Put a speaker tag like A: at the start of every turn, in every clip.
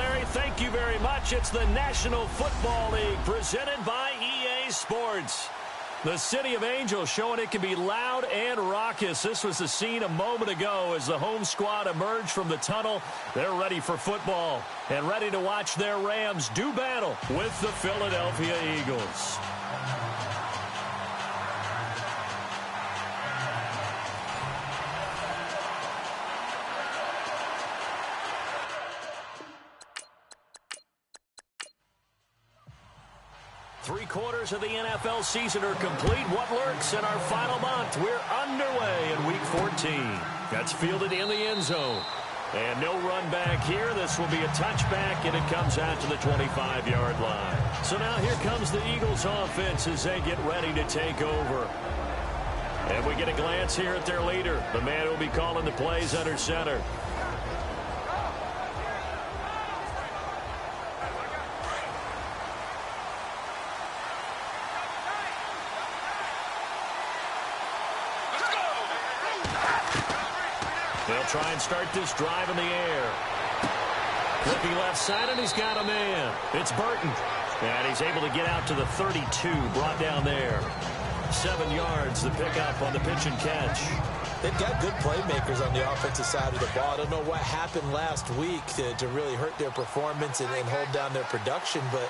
A: Larry. Thank you very much. It's the National Football League presented by EA Sports. The City of Angels showing it can be loud and raucous. This was the scene a moment ago as the home squad emerged from the tunnel. They're ready for football and ready to watch their Rams do battle with the Philadelphia Eagles. Three-quarters of the NFL season are complete. What lurks in our final month? We're underway in Week 14. That's fielded in the end zone. And no run back here. This will be a touchback, and it comes out to the 25-yard line. So now here comes the Eagles offense as they get ready to take over. And we get a glance here at their leader, the man who will be calling the plays under center. They'll try and start this drive in the air. Flipping left side, and he's got a man. It's Burton. And he's able to get out to the 32, brought down there. 7 yards, the pickup on the pitch and catch.
B: They've got good playmakers on the offensive side of the ball. I don't know what happened last week to really hurt their performance and hold down their production, but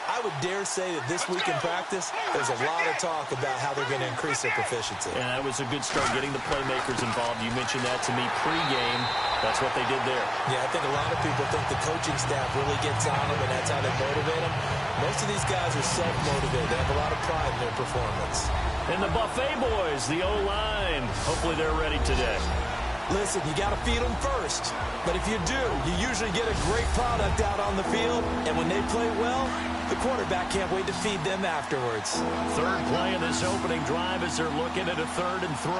B: I would dare say that this week in practice, there's a lot of talk about how they're going to increase their proficiency.
A: And that was a good start, getting the playmakers involved. You mentioned that to me pregame. That's what they did there.
B: Yeah, I think a lot of people think the coaching staff really gets on them, and that's how they motivate them. Most of these guys are self-motivated. They have a lot of pride in their performance.
A: And the Buffet boys, the O-line, hopefully they're ready today.
B: Listen, you got to feed them first. But if you do, you usually get a great product out on the field. And when they play well, the quarterback can't wait to feed them afterwards.
A: Third play of this opening drive as they're looking at a 3rd and 3.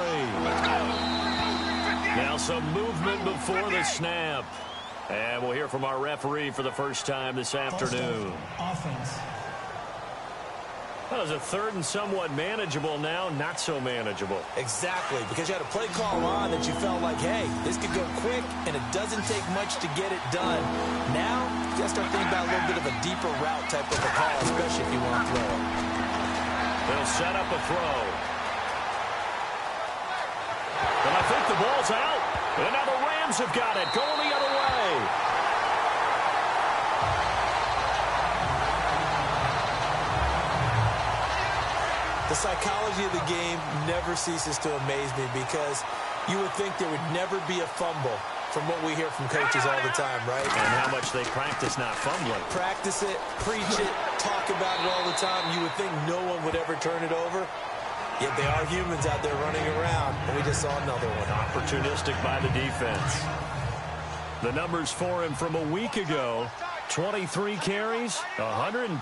A: Now some movement before the snap. And we'll hear from our referee for the first time this afternoon.
C: Offense.
A: That was a 3rd and somewhat manogeable, now not so manageable.
B: Exactly, because you had a play call on that you felt like, hey, this could go quick, and it doesn't take much to get it done. Now, you got to start thinking about a little bit of a deeper route type of a call, especially if you want to throw it.
A: They'll set up a throw. And I think the ball's out. And now the Rams have got it, going the other way.
B: The psychology of the game never ceases to amaze me because you would think there would never be a fumble from what we hear from coaches all the time, right?
A: And how much they practice not fumbling.
B: Practice it, preach it, talk about it all the time. You would think no one would ever turn it over. Yet they are humans out there running around, and we just saw another one.
A: Opportunistic by the defense. The numbers for him from a week ago: 23 carries, 121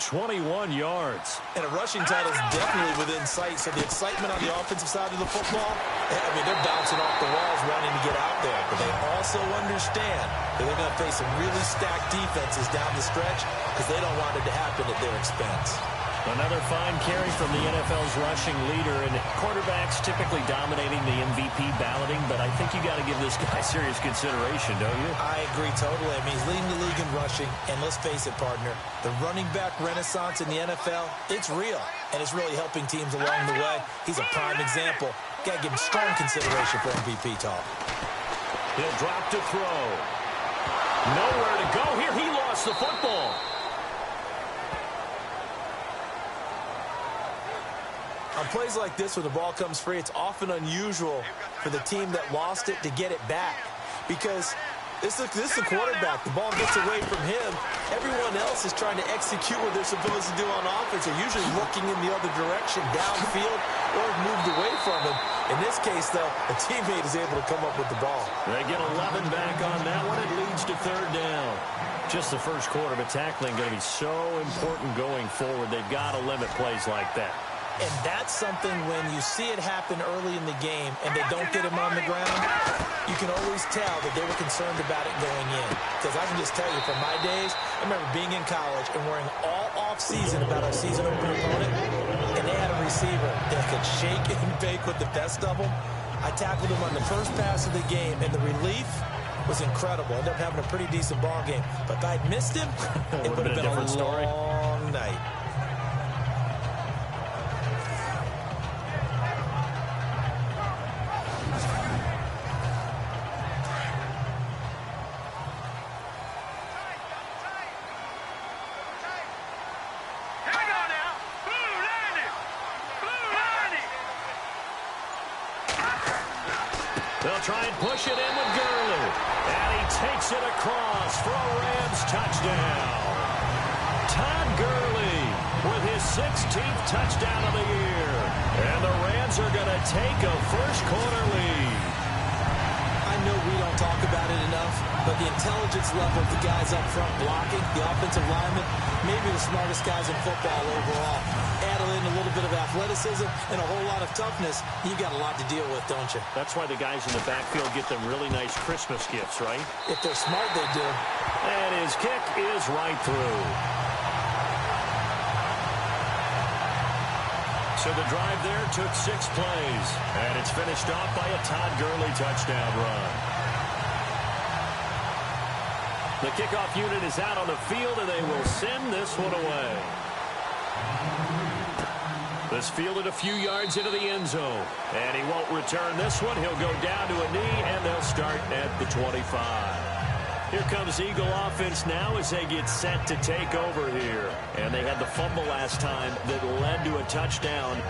A: yards.
B: And a rushing title is definitely within sight, so the excitement on the offensive side of the football, I mean, they're bouncing off the walls wanting to get out there. But they also understand that they're going to face some really stacked defenses down the stretch because they don't want it to happen at their expense.
A: Another fine carry from the NFL's rushing leader, and quarterbacks typically dominating the MVP balloting, but I think you got to give this guy serious consideration, don't you?
B: I agree totally. I mean, he's leading the league in rushing, and let's face it, partner, the running back renaissance in the NFL, it's real, and it's really helping teams along the way. He's a prime example. Got to give him strong consideration for MVP talk.
A: He'll drop to throw. Nowhere to go here. He lost the football.
B: On plays like this, when the ball comes free, it's often unusual for the team that lost it to get it back. Because this is the quarterback. The ball gets away from him. Everyone else is trying to execute what they're supposed to do on offense. They're usually looking in the other direction, downfield, or moved away from him. In this case, though, a teammate is able to come up with the ball.
A: They get 11 back on that one. It leads to 3rd down. Just the first quarter, but tackling going to be so important going forward. They've got to limit plays like that.
B: And that's something when you see it happen early in the game and they don't get him on the ground, you can always tell that they were concerned about it going in. Because I can just tell you, from my days, I remember being in college and worrying all off-season about our season-opening opponent, and they had a receiver that could shake and bake with the best of them. I tackled him on the first pass of the game, and the relief, was incredible. Ended up having a pretty decent ball game. But if I'd missed him, it would have been a long night.
A: They'll try and push it in with Gurley. And he takes it across for a Rams touchdown. Todd Gurley with his 16th touchdown of the year. And the Rams are going to take a first-quarter lead.
B: I know we don't talk about it enough, but the intelligence level of the guys up front blocking, the offensive linemen, maybe the smartest guys in football overall. Add in a little bit of athleticism and a whole lot of toughness, you got a lot to deal with, don't you?
A: That's why the guys in the backfield get them really nice Christmas gifts, right?
B: If they're smart, they do.
A: And his kick is right through. So the drive there took 6 plays, and it's finished off by a Todd Gurley touchdown run. The kickoff unit is out on the field, and they will send this one away. This fielded a few yards into the end zone, and he won't return this one. He'll go down to a knee, and they'll start at the 25. Here comes Eagle offense now as they get set to take over here. And they had the fumble last time that led to a touchdown.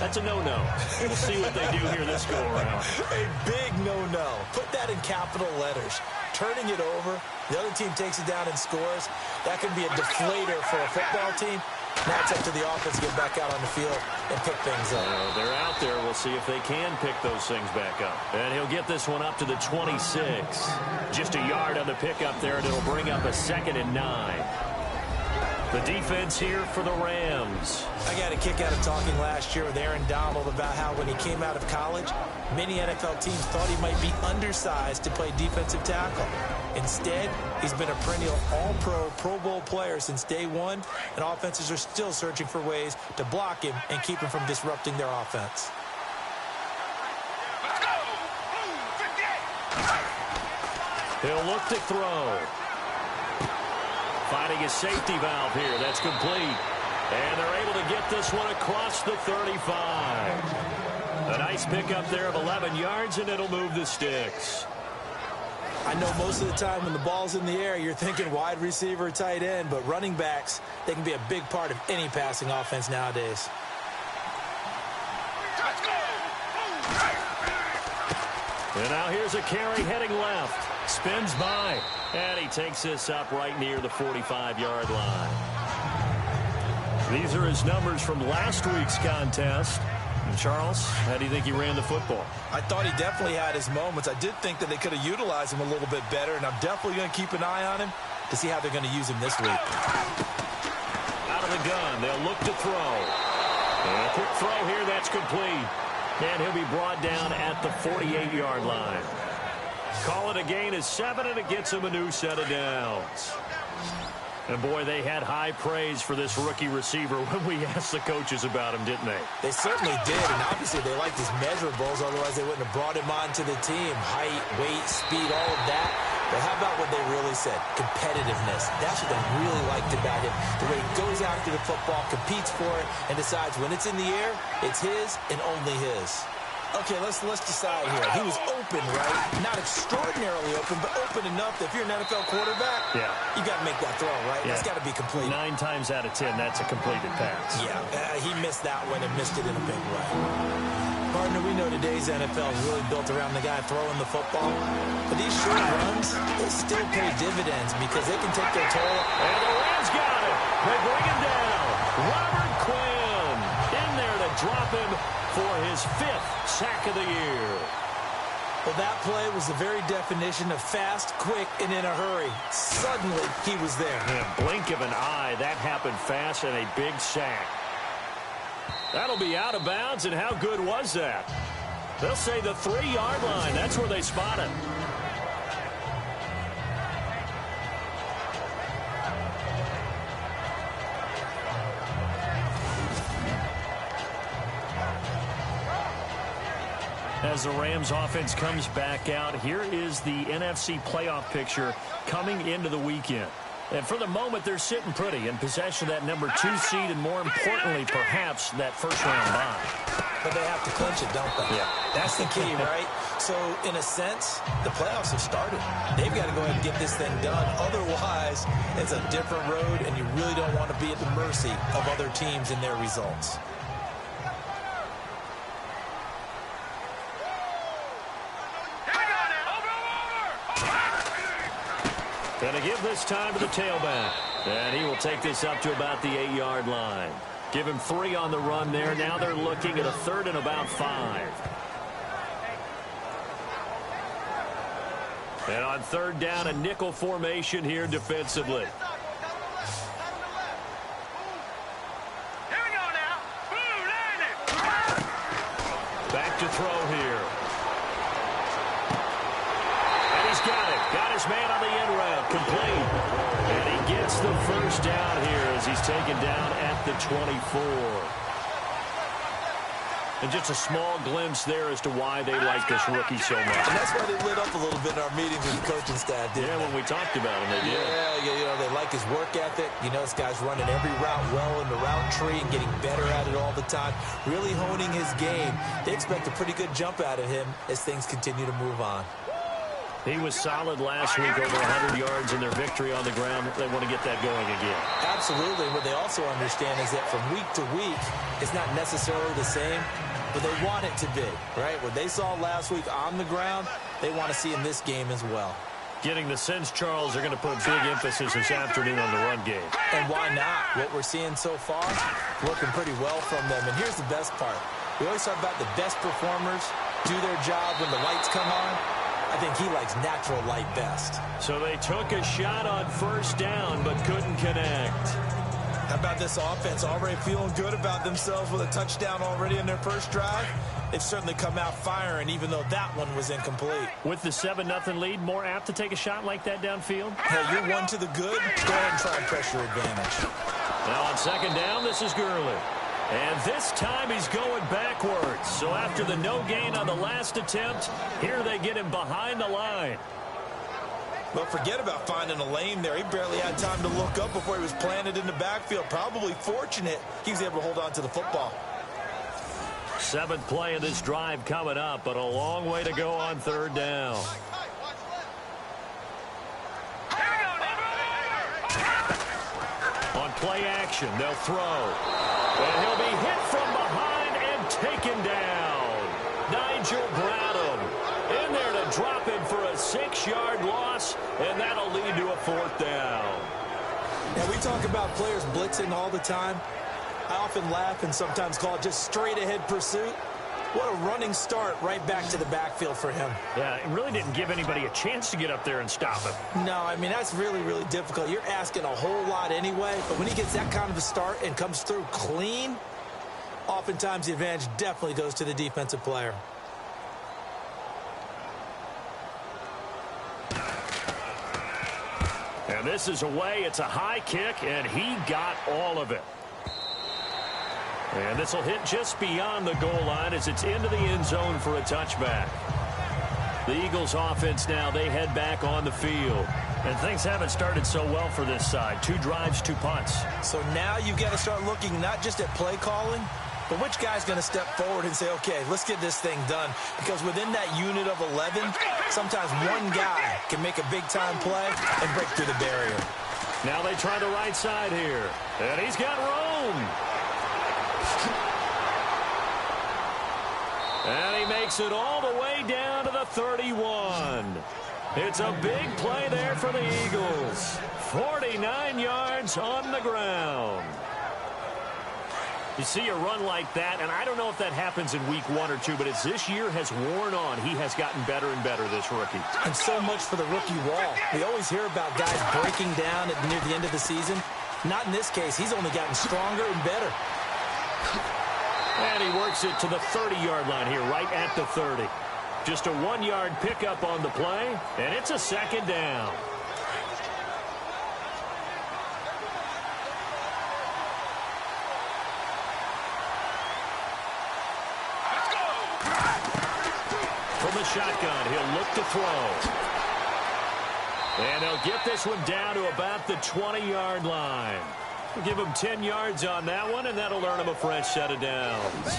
A: That's a no-no. We'll see what they do here this go-around.
B: A big no-no. Put that in capital letters. Turning it over, the other team takes it down and scores. That could be a deflator for a football team. Now it's up to the offense to get back out on the field and pick things up.
A: They're out there. We'll see if they can pick those things back up. And he'll get this one up to the 26. Just a yard on the pickup there, and it'll bring up a 2nd and 9. The defense here for the Rams.
B: I got a kick out of talking last year with Aaron Donald about how when he came out of college, many NFL teams thought he might be undersized to play defensive tackle. Instead, he's been a perennial all-pro, Pro Bowl player since day one, and offenses are still searching for ways to block him and keep him from disrupting their offense.
A: He'll look to throw. Finding a safety valve here. That's complete. And they're able to get this one across the 35. A nice pickup there of 11 yards, and it'll move the sticks.
B: I know most of the time when the ball's in the air, you're thinking wide receiver, tight end, but running backs, they can be a big part of any passing offense nowadays.
A: And now here's a carry heading left. Spins by. And he takes this up right near the 45-yard line. These are his numbers from last week's contest. And Charles, how do you think he ran the football?
B: I thought he definitely had his moments. I did think that they could have utilized him a little bit better, and I'm definitely going to keep an eye on him to see how they're going to use him this week.
A: Out of the gun, they'll look to throw. And a quick throw here, that's complete. And he'll be brought down at the 48-yard line. Call it a gain of 7, and it gets him a new set of downs. And, boy, they had high praise for this rookie receiver when we asked the coaches about him, didn't they?
B: They certainly did, and obviously they liked his measurables. Otherwise, they wouldn't have brought him onto the team. Height, weight, speed, all of that. But how about what they really said? Competitiveness. That's what they really liked about him. The way he goes after the football, competes for it, and decides when it's in the air, it's his and only his. Okay, let's decide here. He was open, right? Not extraordinarily open, but open enough that if you're an NFL quarterback, you got to make that throw, right?
A: Yeah.
B: That's got to be complete.
A: 9 times out of 10, that's a completed pass.
B: Yeah, he missed that one and missed it in a big way. Partner, we know today's NFL is really built around the guy throwing the football. But these short runs, they still pay dividends because they can take their toll.
A: And the Rams got it. They bring him down. Robert Quinn in there to drop him for his 5th sack of the year.
B: Well, that play was the very definition of fast, quick, and in a hurry. Suddenly, he was there.
A: In a blink of an eye, that happened fast and a big sack. That'll be out of bounds, and how good was that? They'll say the 3-yard line. That's where they spot it. As the Rams offense comes back out, here is the NFC playoff picture coming into the weekend. And for the moment, they're sitting pretty in possession of that number 2 seed and, more importantly, perhaps that first-round bye.
B: But they have to clinch it, don't they?
A: Yeah.
B: That's the key, right? So, in a sense, the playoffs have started. They've got to go ahead and get this thing done. Otherwise, it's a different road, and you really don't want to be at the mercy of other teams and their results.
A: Going to give this time to the tailback. And he will take this up to about the 8-yard line. Give him 3 on the run there. Now they're looking at a 3rd and about 5. And on 3rd down, a nickel formation here defensively. Back to throw here. And he's got it. Got his man on the end route. Complete. And he gets the first down here as he's taken down at the 24. And just a small glimpse there as to why they like this rookie so much.
B: And that's why they lit up a little bit in our meetings with the coaching staff, didn't they?
A: When we talked about him, they did.
B: Yeah, you know, they like his work ethic. You know, this guy's running every route well in the route tree and getting better at it all the time, really honing his game. They expect a pretty good jump out of him as things continue to move on.
A: He was solid last week, over 100 yards in their victory on the ground. They want to get that going again.
B: Absolutely. What they also understand is that from week to week, it's not necessarily the same, but they want it to be, right? What they saw last week on the ground, they want to see in this game as well.
A: Getting the sense, Charles, they're going to put big emphasis this afternoon on the run game.
B: And why not? What we're seeing so far, working pretty well from them. And here's the best part. We always talk about the best performers do their job when the lights come on. I think he likes natural light best.
A: So they took a shot on 1st down, but couldn't connect.
B: How about this offense already feeling good about themselves with a touchdown already in their first drive? They've certainly come out firing, even though that one was incomplete.
A: With the 7-0 lead, more apt to take a shot like that downfield?
B: Hey, you're one to the good. Go ahead and try and pressure advantage.
A: Now on 2nd down, this is Gurley. And this time he's going backwards. So after the no gain on the last attempt, here they get him behind the line.
B: Well, forget about finding a lane there. He barely had time to look up before he was planted in the backfield. Probably fortunate he was able to hold on to the football.
A: 7th play of this drive coming up, but a long way to go on 3rd down. On play action, they'll throw. And he'll be hit from behind and taken down. Nigel Bradham in there to drop him for a 6-yard loss, and that'll lead to a 4th down.
B: Now, we talk about players blitzing all the time. I often laugh and sometimes call it just straight-ahead pursuit. What a running start right back to the backfield for him.
A: Yeah, it really didn't give anybody a chance to get up there and stop him.
B: No, I mean, that's really, really difficult. You're asking a whole lot anyway, but when he gets that kind of a start and comes through clean, oftentimes the advantage definitely goes to the defensive player.
A: And this is away. It's a high kick, and he got all of it. And this will hit just beyond the goal line as it's into the end zone for a touchback. The Eagles offense now, they head back on the field. And things haven't started so well for this side. 2 drives, 2 punts.
B: So now you've got to start looking not just at play calling, but which guy's going to step forward and say, okay, let's get this thing done. Because within that unit of 11, sometimes one guy can make a big-time play and break through the barrier.
A: Now they try the right side here. And he's got room. And he makes it all the way down to the 31. It's a big play there for the Eagles. 49 yards on the ground. You see a run like that, and I don't know if that happens in week 1 or 2, but as this year has worn on, he has gotten better and better, this rookie.
B: And so much for the rookie wall. We always hear about guys breaking down near the end of the season. Not in this case. He's only gotten stronger and better.
A: And he works it to the 30-yard line here, right at the 30. Just a 1-yard pickup on the play, and it's a 2nd down. shotgun. He'll look to throw. And they'll get this one down to about the 20-yard line. We'll give him 10 yards on that one, and that'll earn him a fresh set of downs.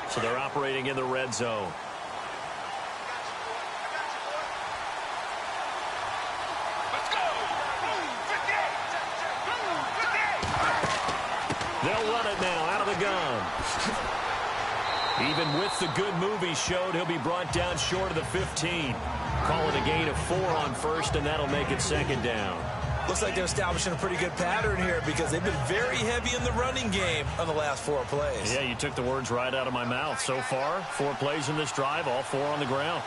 A: So they're operating in the red zone. They'll run it now out of the gun. Even with the good move he showed, he'll be brought down short of the 15. Call it a gain of 4 on first, and that'll make it second down.
B: Looks like they're establishing a pretty good pattern here because they've been very heavy in the running game on the last 4 plays.
A: Yeah, you took the words right out of my mouth. So far, 4 plays in this drive, all 4 on the ground.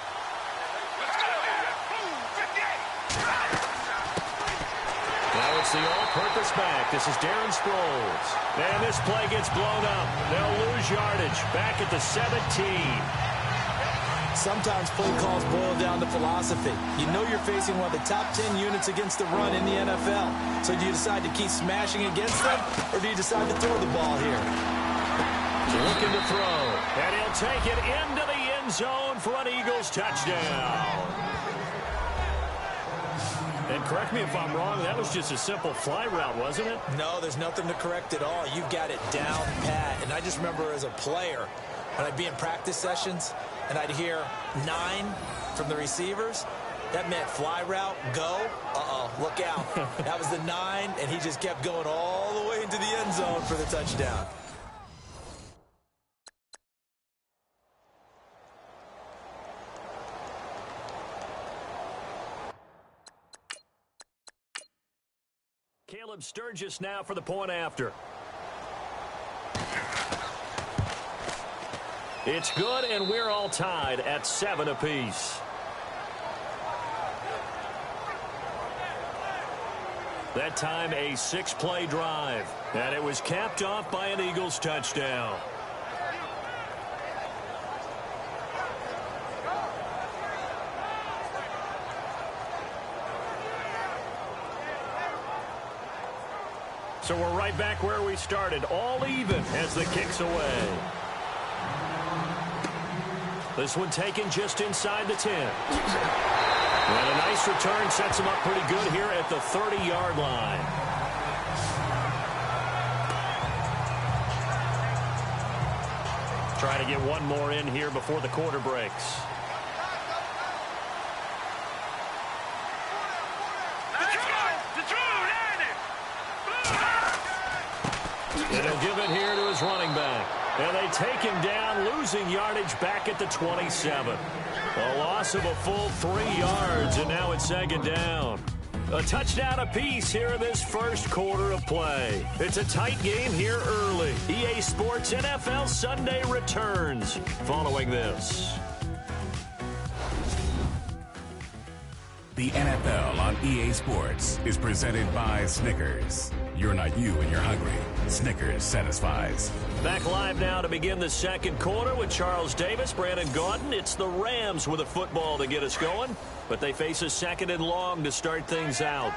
A: Now it's the all-purpose back. This is Darren Sproles. And this play gets blown up. They'll lose yardage back at the 17.
B: Sometimes play calls boil down to philosophy. You know you're facing one of the top 10 units against the run in the NFL. So do you decide to keep smashing against them, or do you decide to throw the ball here?
A: Looking to throw. And he'll take it into the end zone for an Eagles touchdown. And correct me if I'm wrong, that was just a simple fly route, wasn't it?
B: No, there's nothing to correct at all. You've got it down pat. And I just remember as a player, when I'd be in practice sessions, and I'd hear 9 from the receivers, that meant fly route, go. Uh-oh, look out. That was the 9, and he just kept going all the way into the end zone for the touchdown.
A: Caleb Sturgis now for the point after. It's good, and we're all tied at 7 apiece. That time a 6-play drive, and it was capped off by an Eagles touchdown. So we're right back where we started, all even as the kick's away. This one taken just inside the 10. And a nice return sets him up pretty good here at the 30-yard line. Trying to get one more in here before the quarter breaks. And he'll give it here to his running back. And they take him down, losing yardage back at the 27. A loss of a full 3 yards, and now it's second down. A touchdown apiece here in this first quarter of play. It's a tight game here early. EA Sports NFL Sunday returns following this.
C: The NFL on EA Sports is presented by Snickers. You're not you when you're hungry. Snickers satisfies.
A: Back live now to begin the second quarter with Charles Davis, Brandon Gaudin. It's the Rams with a football to get us going, but they face a second and long to start things out.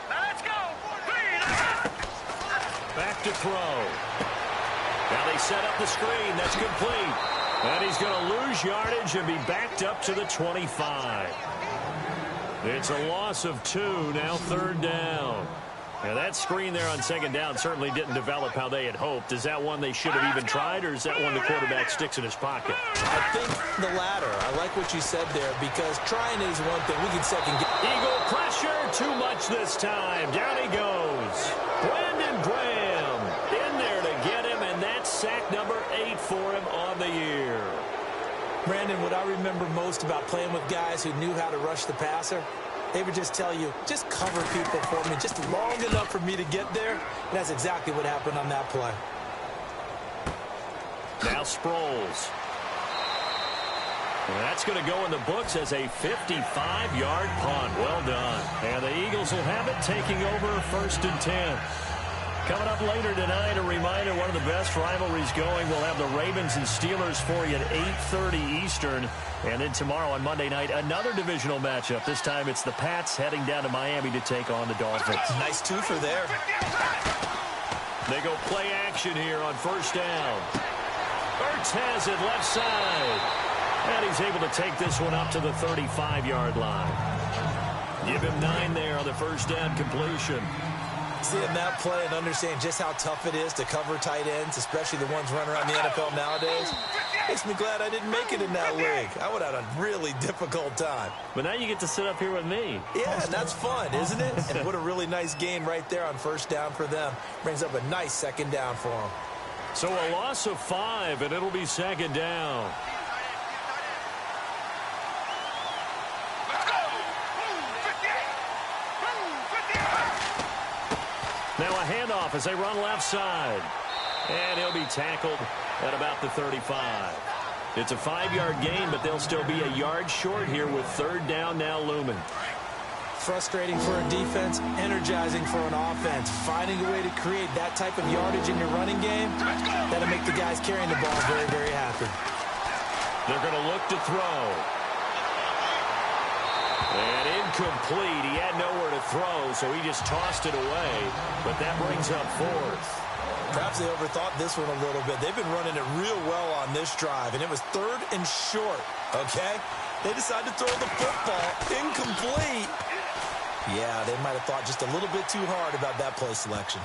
D: Let's go.
A: Back to throw. Now they set up the screen. That's complete. And he's going to lose yardage and be backed up to the 25. It's a loss of 2, now third down. Now that screen there on second down certainly didn't develop how they had hoped. Is that one they should have even tried, or is that one the quarterback sticks in his pocket?
B: I think the latter. I like what you said there, because trying is one thing. We can second guess.
A: Eagle pressure, too much this time. Down he goes. Brandon Graham in there to get him, and that's sack number 8 for him on the year.
B: Brandon, what I remember most about playing with guys who knew how to rush the passer, they would just tell you, just cover people for me, just long enough for me to get there. And that's exactly what happened on that play.
A: Now Sproles. And that's going to go in the books as a 55-yard punt. Well done. And the Eagles will have it, taking over 1st and 10. Coming up later tonight, a reminder, one of the best rivalries going. We'll have the Ravens and Steelers for you at 8:30 Eastern. And then tomorrow on Monday night, another divisional matchup. This time it's the Pats heading down to Miami to take on the Dolphins.
B: Nice twofer there.
A: They go play action here on first down. Ertz has it left side. And he's able to take this one up to the 35-yard line. Give him 9 there on the first down completion.
B: Seeing that play and understanding just how tough it is to cover tight ends, especially the ones running around the NFL nowadays, makes me glad I didn't make it in that league. I would have had a really difficult time.
A: But now you get to sit up here with me.
B: Yeah, and that's fun, isn't it? And what a really nice gain right there on first down for them. Brings up a nice second down for them.
A: So a loss of 5, and it'll be second down. Now a handoff as they run left side. And he'll be tackled at about the 35. It's a 5-yard gain, but they'll still be a yard short here with third down now looming.
B: Frustrating for a defense, energizing for an offense. Finding a way to create that type of yardage in your running game, that'll make the guys carrying the ball very, very happy.
A: They're going to look to throw. And incomplete. He had nowhere to throw, so he just tossed it away. But that brings up fourth.
B: Perhaps they overthought this one a little bit. They've been running it real well on this drive, and it was third and short, okay? They decided to throw the football. Incomplete. Yeah, they might have thought just a little bit too hard about that play selection.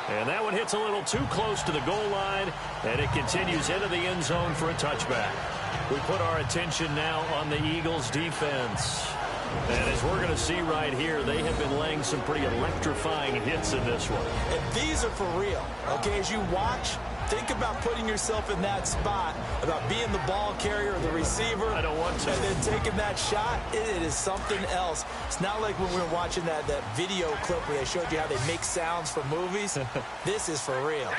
A: And that one hits a little too close to the goal line, and it continues into the end zone for a touchback. We put our attention now on the Eagles' defense. And as we're going to see right here, they have been laying some pretty electrifying hits in this one.
B: And these are for real, okay? As you watch, think about putting yourself in that spot, about being the ball carrier or the receiver.
A: I don't want to.
B: And then taking that shot, it is something else. It's not like when we were watching that video clip where they showed you how they make sounds for movies. This is for real.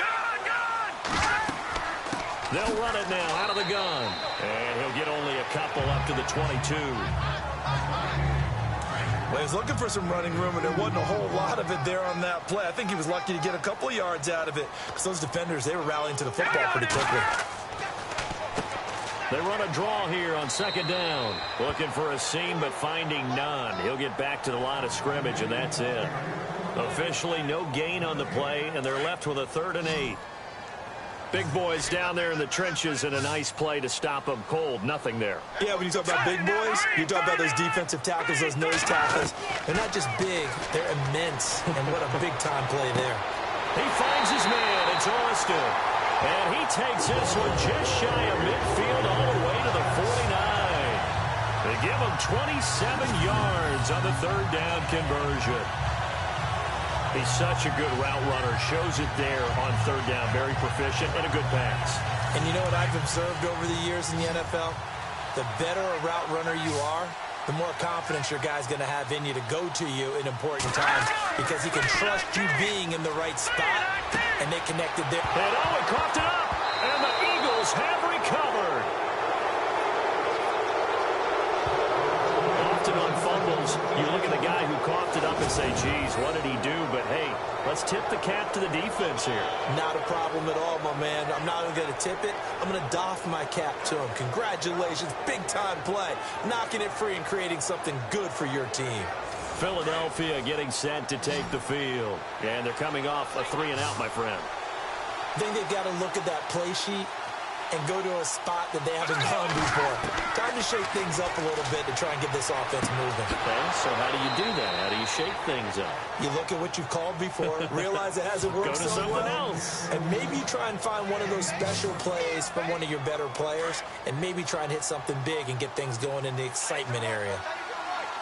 A: They'll run it now out of the gun. And he'll get only a couple up to the 22.
B: Well, he was looking for some running room, and there wasn't a whole lot of it there on that play. I think he was lucky to get a couple of yards out of it because those defenders, they were rallying to the football pretty quickly.
A: They run a draw here on second down. Looking for a seam, but finding none. He'll get back to the line of scrimmage, and that's it. Officially, no gain on the play, and they're left with a 3rd and 8. Big boys down there in the trenches and a nice play to stop them cold. Nothing there.
B: Yeah, when you talk about big boys, you talk about those defensive tackles, those nose tackles. They're not just big, they're immense. And what a big-time play there.
A: He finds his man. It's Austin. And he takes this one just shy of midfield all the way to the 49. They give him 27 yards on the 3rd down conversion. He's such a good route runner. Shows it there on 3rd down. Very proficient and a good pass.
B: And you know what I've observed over the years in the NFL? The better a route runner you are, the more confidence your guy's going to have in you to go to you in important times because he can trust you being in the right spot, and they connected there.
A: And Owen coughed it up, and the Eagles have recovered. Often on fumbles, you look at the guy who coughed it up and say, geez, what did he do? But, hey, let's tip the cap to the defense here.
B: Not a problem at all, my man. I'm not even going to tip it. I'm going to doff my cap to him. Congratulations. Big-time play. Knocking it free and creating something good for your team.
A: Philadelphia getting set to take the field. And they're coming off a 3-and-out, my friend.
B: I think they've got to look at that play sheet and go to a spot that they haven't gone before. Time to shake things up a little bit to try and get this offense moving.
A: Okay, so how do you do that? How do you shake things up?
B: You look at what you've called before, realize it hasn't worked
A: Go to
B: so
A: something
B: well,
A: else.
B: and maybe try and find one of those special plays from one of your better players, and maybe try and hit something big and get things going in the excitement area.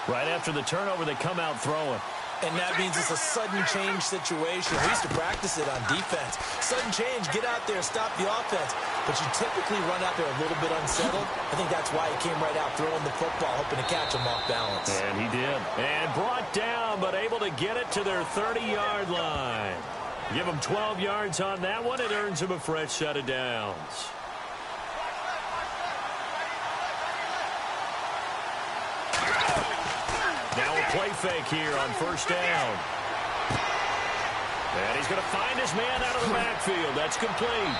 A: Right after the turnover, they come out throwing.
B: And that means it's a sudden change situation. We used to practice it on defense. Sudden change, get out there, stop the offense. But you typically run out there a little bit unsettled. I think that's why he came right out throwing the football, hoping to catch him off balance.
A: And he did. And brought down, but able to get it to their 30-yard line. Give him 12 yards on that one. It earns him a fresh set of downs. Now a play fake here on first down. And he's going to find his man out of the backfield. That's complete.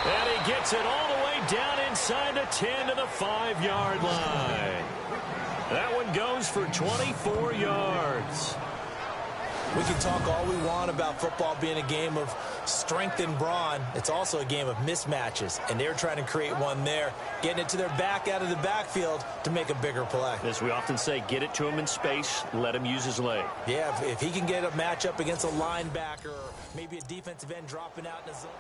A: And he gets it all the way down inside the 10 to the 5-yard line. That one goes for 24 yards.
B: We can talk all we want about football being a game of strength and brawn. It's also a game of mismatches, and they're trying to create one there, getting it to their back out of the backfield to make a bigger play.
A: As we often say, get it to him in space, let him use his leg.
B: Yeah, if he can get a matchup against a linebacker or maybe a defensive end dropping out in the zone.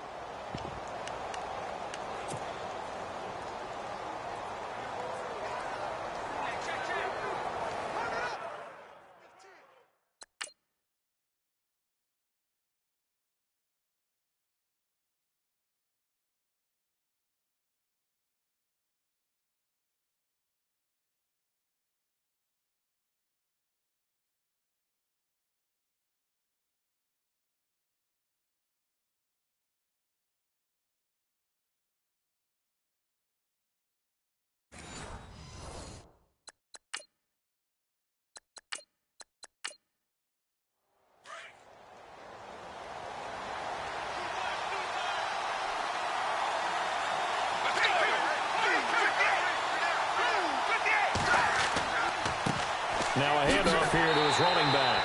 A: Now a handoff here to his running back.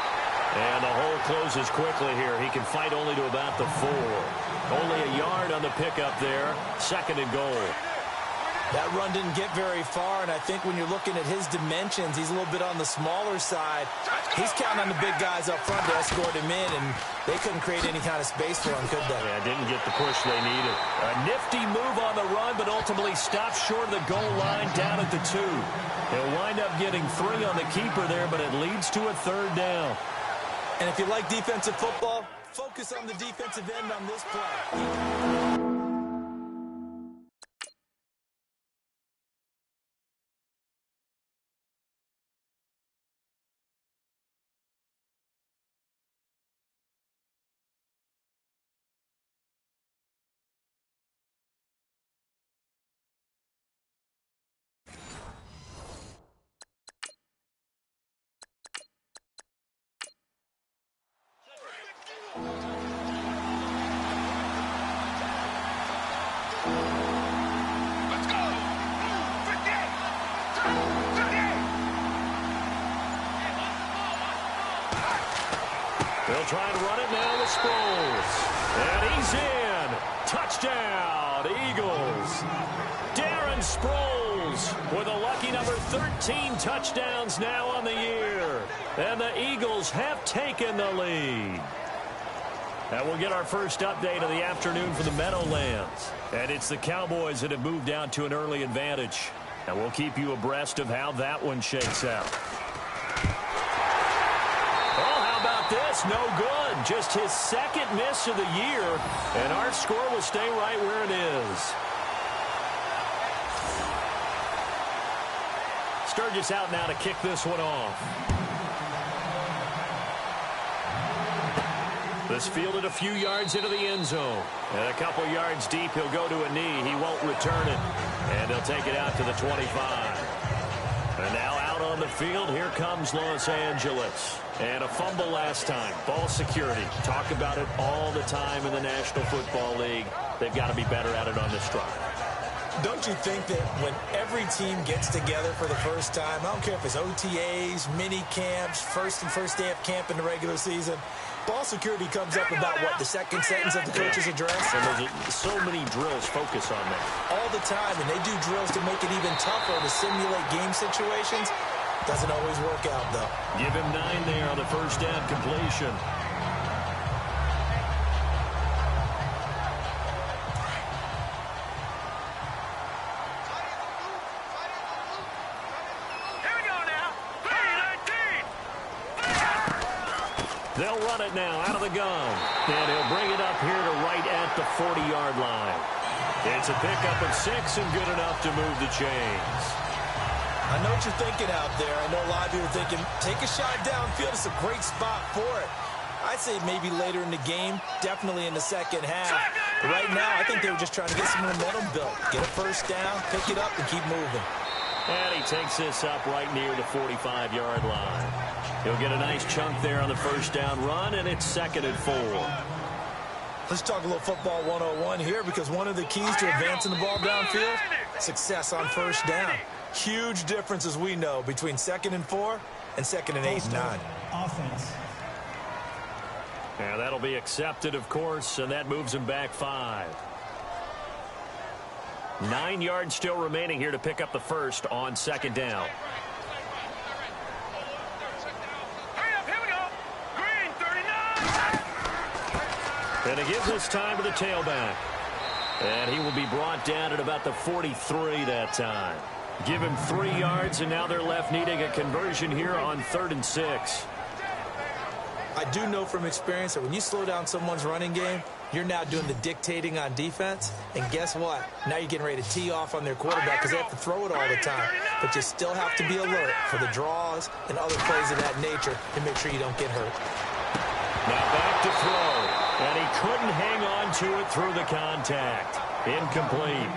A: And the hole closes quickly here. He can fight only to about the 4. Only a yard on the pickup there. 2nd and goal.
B: That run didn't get very far, and I think when you're looking at his dimensions, he's a little bit on the smaller side. He's counting on the big guys up front to escort him in, and they couldn't create any kind of space for him, could they?
A: Yeah, didn't get the push they needed. A nifty move on the run, but ultimately stopped short of the goal line down at the 2. He'll wind up getting 3 on the keeper there, but it leads to a 3rd down.
B: And if you like defensive football, focus on the defensive end on this play.
A: They'll try and run it now with Sproles. And he's in. Touchdown, Eagles. Darren Sproles with a lucky number 13 touchdowns now on the year. And the Eagles have taken the lead. And we'll get our first update of the afternoon for the Meadowlands. And it's the Cowboys that have moved out to an early advantage. And we'll keep you abreast of how that one shakes out. This no good. Just his 2nd miss of the year, and our score will stay right where it is. Sturgis out now to kick this one off. This fielded a few yards into the end zone, and a couple yards deep. He'll go to a knee. He won't return it, and he'll take it out to the 25. And now out on the field, here comes Los Angeles. And a fumble last time. Ball security. Talk about it all the time in the National Football League. They've got to be better at it on this drive.
B: Don't you think that when every team gets together for the first time, I don't care if it's OTAs, mini camps, first day of camp in the regular season, ball security comes up about, what, the 2nd sentence of the coach's address?
A: And there's so many drills focus on that.
B: All the time, and they do drills to make it even tougher to simulate game situations. Doesn't always work out, though.
A: Give him 9 there on the first down completion.
D: Here we go now. 19.
A: They'll run it now out of the gun. And he'll bring it up here to right at the 40-yard line. It's a pickup of 6 and good enough to move the chains.
B: I know what you're thinking out there. I know a lot of you are thinking, take a shot downfield. It's a great spot for it. I'd say maybe later in the game, definitely in the second half. But right now, I think they were just trying to get some momentum built. Get a first down, pick it up, and keep moving.
A: And he takes this up right near the 45-yard line. He'll get a nice chunk there on the first down run, and it's 2nd and 4.
B: Let's talk a little football 101 here, because one of the keys to advancing the ball downfield, success on first down. Huge difference, as we know, between 2nd and 4 and 2nd and 8 and 9.
E: Offense.
A: And that'll be accepted, of course, and that moves him back 5. 9 yards still remaining here to pick up the first on 2nd down. And he gives this time to the tailback. And he will be brought down at about the 43 that time. Give him 3 yards, and now they're left needing a conversion here on 3rd and 6.
B: I do know from experience that when you slow down someone's running game, you're now doing the dictating on defense. And guess what? Now you're getting ready to tee off on their quarterback because they have to throw it all the time. But you still have to be alert for the draws and other plays of that nature to make sure you don't get hurt.
A: Now back to throw. And he couldn't hang on to it through the contact. Incomplete.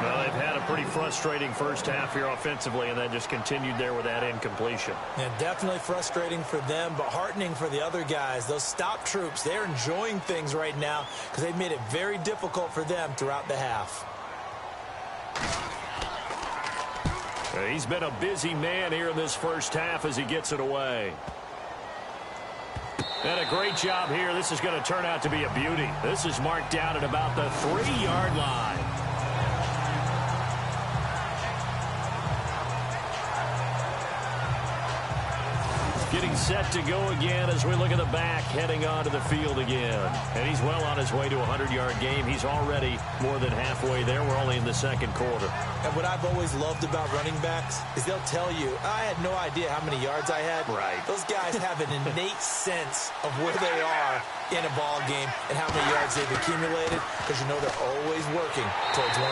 A: Well, they've had a pretty frustrating first half here offensively, and that just continued there with that incompletion.
B: Yeah, definitely frustrating for them, but heartening for the other guys. Those stop troops, they're enjoying things right now because they've made it very difficult for them throughout the half.
A: He's been a busy man here in this first half as he gets it away. And a great job here. This is going to turn out to be a beauty. This is marked down at about the 3-yard line. Getting set to go again as we look at the back heading onto the field again. And he's well on his way to a 100-yard game. He's already more than halfway there. We're only in the 2nd quarter.
B: And what I've always loved about running backs is they'll tell you, I had no idea how many yards I had.
A: Right.
B: Those guys have an innate sense of where they are in a ball game and how many yards they've accumulated, because you know they're always working towards 100.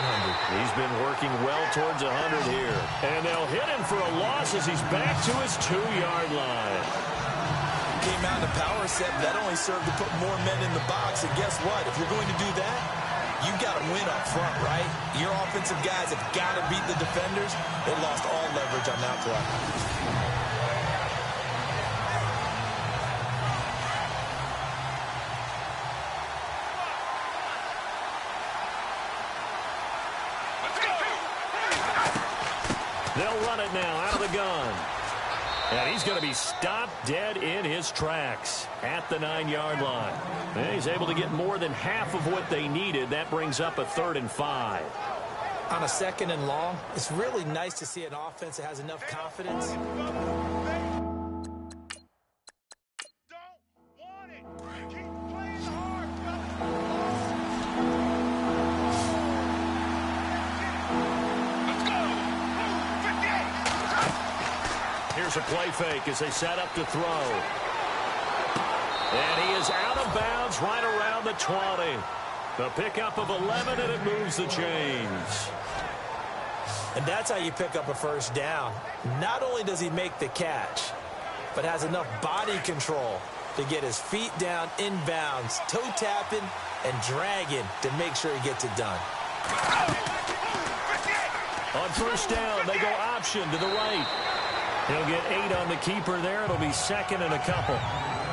A: He's been working well towards 100 here. And they'll hit him for a loss as he's back to his 2-yard line.
B: Came out in a power set. That only served to put more men in the box. And guess what? If you're going to do that, you've got to win up front, right? Your offensive guys have got to beat the defenders. They lost all leverage on that play.
A: They'll run it now out of the gun. And he's going to be stopped dead in his tracks at the 9-yard line. And he's able to get more than half of what they needed. That brings up a 3rd and 5.
B: On a 2nd and long, it's really nice to see an offense that has enough confidence.
A: Here's a play fake as they set up to throw. And he is out of bounds right around the 20. The pickup of 11, and it moves the chains.
B: And that's how you pick up a first down. Not only does he make the catch, but has enough body control to get his feet down inbounds, toe tapping and dragging to make sure he gets it done.
A: On first down, they go option to the right. He'll get 8 on the keeper there. It'll be 2nd and a couple.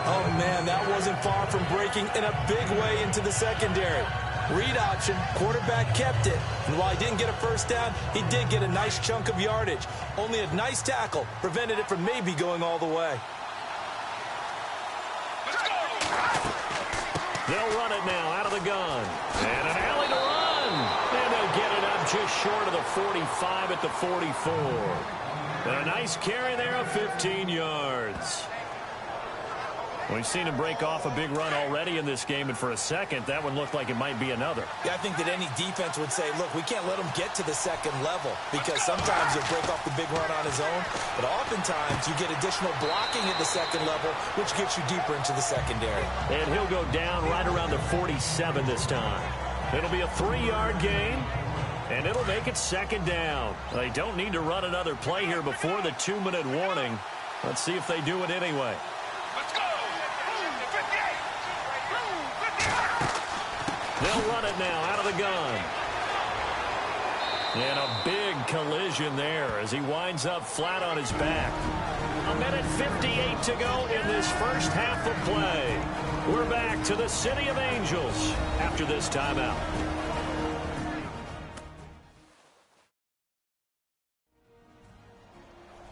B: Oh, man, that wasn't far from breaking in a big way into the secondary. Read option, quarterback kept it. And while he didn't get a first down, he did get a nice chunk of yardage. Only a nice tackle prevented it from maybe going all the way.
A: They'll run it now out of the gun. And an alley to run. And they'll get it up just short of the 45 at the 44. And a nice carry there of 15 yards. We've seen him break off a big run already in this game, and for a second, that one looked like it might be another.
B: Yeah, I think that any defense would say, look, we can't let him get to the 2nd level, because sometimes he'll break off the big run on his own, but oftentimes you get additional blocking at the 2nd level, which gets you deeper into the secondary.
A: And he'll go down right around the 47 this time. It'll be a 3-yard gain, and it'll make it 2nd down. They don't need to run another play here before the 2-minute warning. Let's see if they do it anyway. They'll run it now out of the gun. And a big collision there as he winds up flat on his back. 1:58 to go in this first half of play. We're back to the City of Angels after this timeout.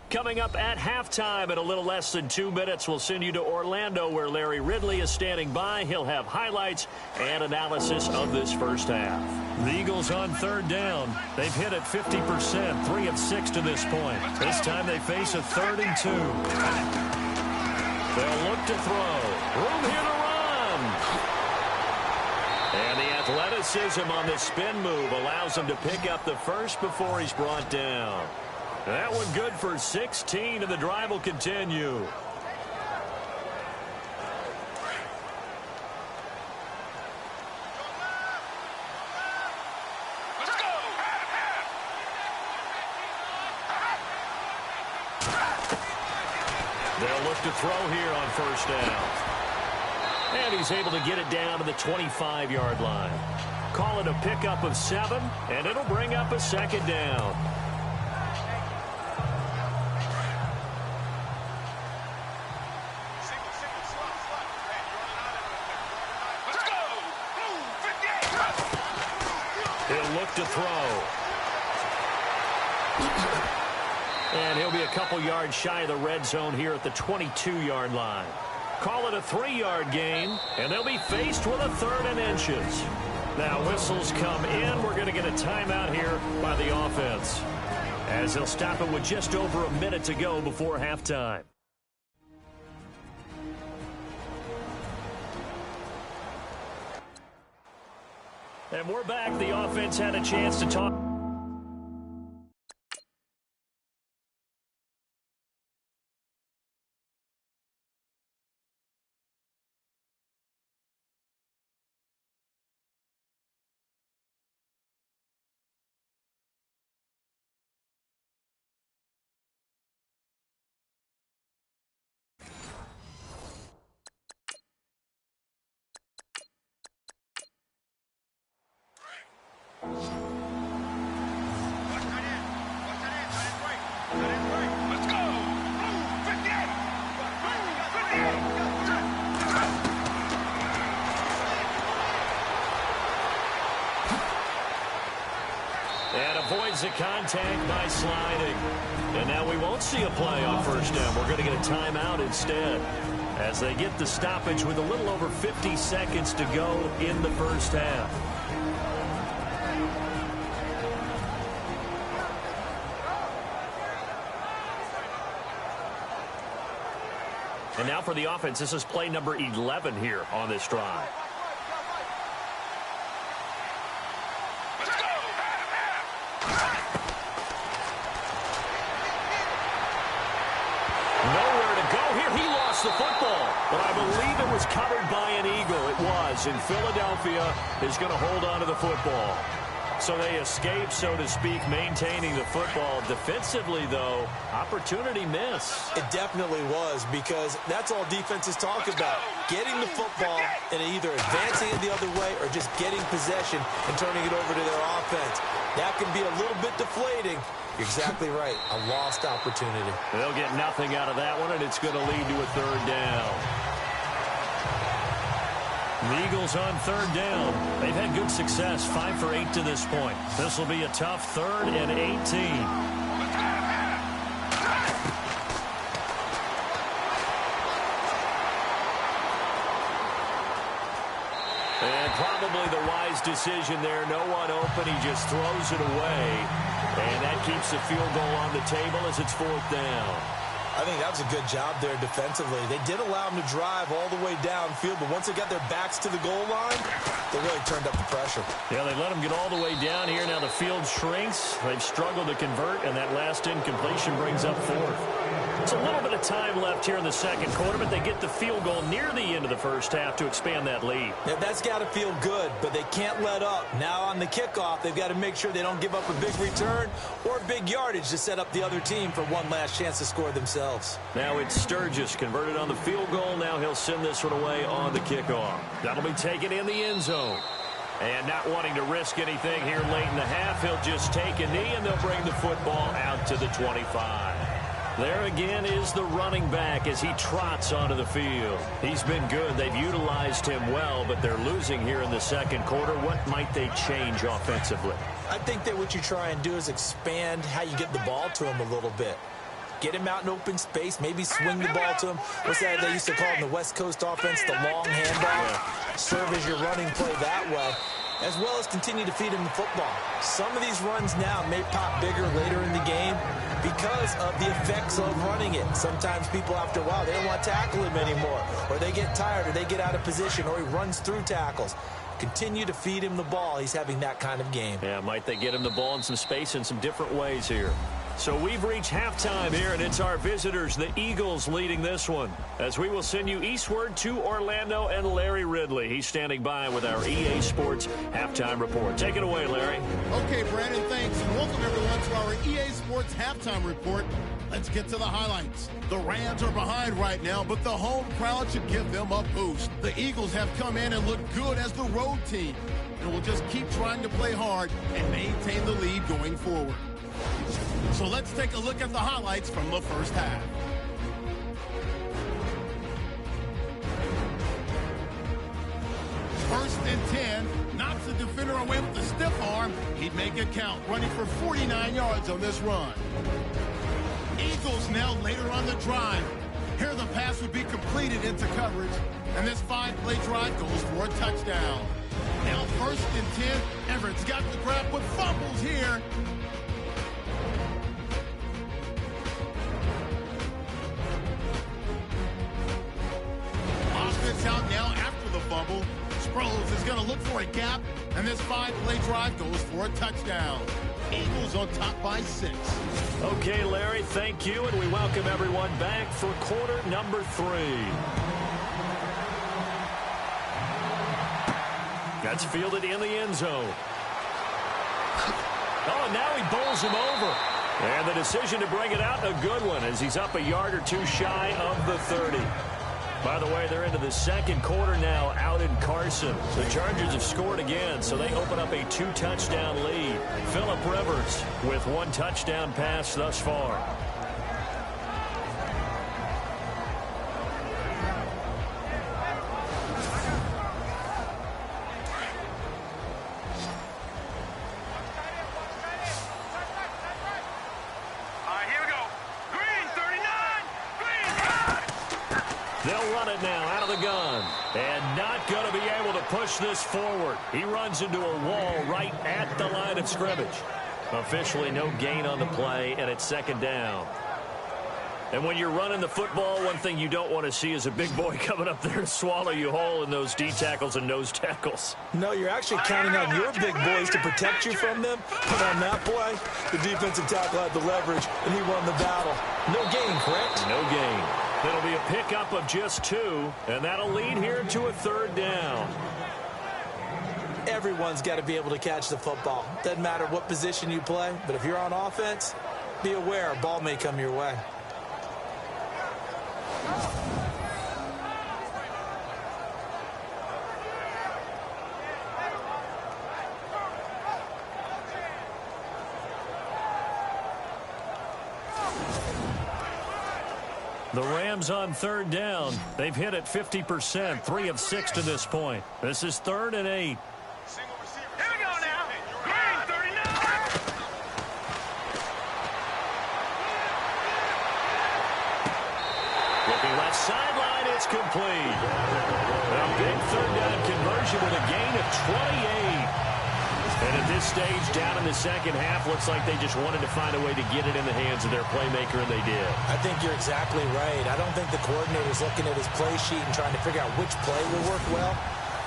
A: Coming up at halftime in a little less than 2 minutes, we'll send you to Orlando where Larry Ridley is standing by. He'll have highlights and analysis of this first half. The Eagles on third down. They've hit it 50%, 3 of 6 to this point. This time they face a 3rd and 2. They'll look to throw. Room here to run. And the athleticism on this spin move allows him to pick up the first before he's brought down. That one good for 16, and the drive will continue.
D: Let's go!
A: They'll look to throw here on first down. And he's able to get it down to the 25-yard line. Call it a pickup of 7, and it'll bring up a 2nd down. To throw. And he'll be a couple yards shy of the red zone here at the 22-yard line. Call it a 3-yard gain, and they'll be faced with a 3rd and inches. Now whistles come in. We're going to get a timeout here by the offense, as they'll stop it with just over a minute to go before halftime. And we're back. The offense had a chance to talk. The contact by sliding. And now we won't see a play on first down. We're going to get a timeout instead as they get the stoppage with a little over 50 seconds to go in the first half. And now for the offense, this is play number 11 here on this drive. The football, but I believe it was covered by an Eagle. It was, and Philadelphia is going to hold on to the football. So they escape, so to speak, maintaining the football. Defensively, though, opportunity miss.
B: It definitely was, because that's all defenses talk about. Getting the football and either advancing it the other way or just getting possession and turning it over to their offense. That can be a little bit deflating. You're exactly right. A lost opportunity.
A: They'll get nothing out of that one, and it's going to lead to a 3rd down. The Eagles on 3rd down. They've had good success, 5 for 8 to this point. This will be a tough 3rd and 18. And probably the wise decision there. No one open. He just throws it away. And that keeps the field goal on the table as it's 4th down.
B: I think that was a good job there defensively. They did allow them to drive all the way downfield, but once they got their backs to the goal line, they really turned up the pressure.
A: Yeah, they let them get all the way down here. Now the field shrinks. They've struggled to convert, and that last incompletion brings up 4th. It's a little bit of time left here in the second quarter, but they get the field goal near the end of the first half to expand that lead.
B: Yeah, that's got to feel good, but they can't let up. Now on the kickoff, they've got to make sure they don't give up a big return or big yardage to set up the other team for one last chance to score themselves.
A: Now it's Sturgis converted on the field goal. Now he'll send this one away on the kickoff. That'll be taken in the end zone. And not wanting to risk anything here late in the half, he'll just take a knee, and they'll bring the football out to the 25. There again is the running back as he trots onto the field. He's been good. They've utilized him well, but they're losing here in the second quarter. What might they change offensively?
B: I think that what you try and do is expand how you get the ball to him a little bit. Get him out in open space, maybe swing the ball to him. What's that they used to call in the West Coast offense, the long handoff? Serve as your running play that way, as well as continue to feed him the football. Some of these runs now may pop bigger later in the game because of the effects of running it. Sometimes people, after a while, they don't want to tackle him anymore, or they get tired, or they get out of position, or he runs through tackles. Continue to feed him the ball. He's having that kind of game.
A: Yeah, might they get him the ball in some space in some different ways here. So we've reached halftime here, and it's our visitors, the Eagles, leading this one, as we will send you eastward to Orlando and Larry Ridley. He's standing by with our EA Sports Halftime Report. Take it away, Larry.
E: Okay, Brandon, thanks, and welcome everyone to our EA Sports Halftime Report. Let's get to the highlights. The Rams are behind right now, but the home crowd should give them a boost. The Eagles have come in and look good as the road team, and will just keep trying to play hard and maintain the lead going forward. So let's take a look at the highlights from the first half. First and 10, knocks the defender away with the stiff arm. He'd make it count, running for 49 yards on this run. Eagles now later on the drive. Here the pass would be completed into coverage, and this 5-play drive goes for a touchdown. Now first and 10, Everett's got the grab, but fumbles here. Offense out now after the fumble. Sproles is going to look for a gap, and this 5-play drive goes for a touchdown. Eagles on top by 6.
A: Okay, Larry, thank you, and we welcome everyone back for quarter number 3. That's fielded in the end zone. Oh, and now he bowls him over. And the decision to bring it out, a good one, as he's up a yard or two shy of the 30. By the way, they're into the second quarter now out in Carson. The Chargers have scored again, so they open up a 2-touchdown lead. Phillip Rivers with 1 touchdown pass thus far. They'll run it now out of the gun. And not going to be able to push this forward. He runs into a wall right at the line of scrimmage. Officially no gain on the play, and it's second down. And when you're running the football, one thing you don't want to see is a big boy coming up there and swallow you whole in those D tackles and nose tackles.
B: No, you're actually counting on your big boys to protect you from them. But on that play, the defensive tackle had the leverage, and he won the battle. No gain, correct?
A: No gain. It'll be a pickup of just 2, and that'll lead here to a third down.
B: Everyone's got to be able to catch the football. Doesn't matter what position you play, but if you're on offense, be aware a ball may come your way.
A: The Rams on third down. They've hit it 50%, 3 of 6 to this point. This is 3rd and 8.
D: Here we go now. Green 39.
A: Looking left sideline, it's complete. A big third down conversion with a gain of 28. And at this stage, down in the second half, looks like they just wanted to find a way to get it in the hands of their playmaker, and they did.
B: I think you're exactly right. I don't think the coordinator's looking at his play sheet and trying to figure out which play will work well.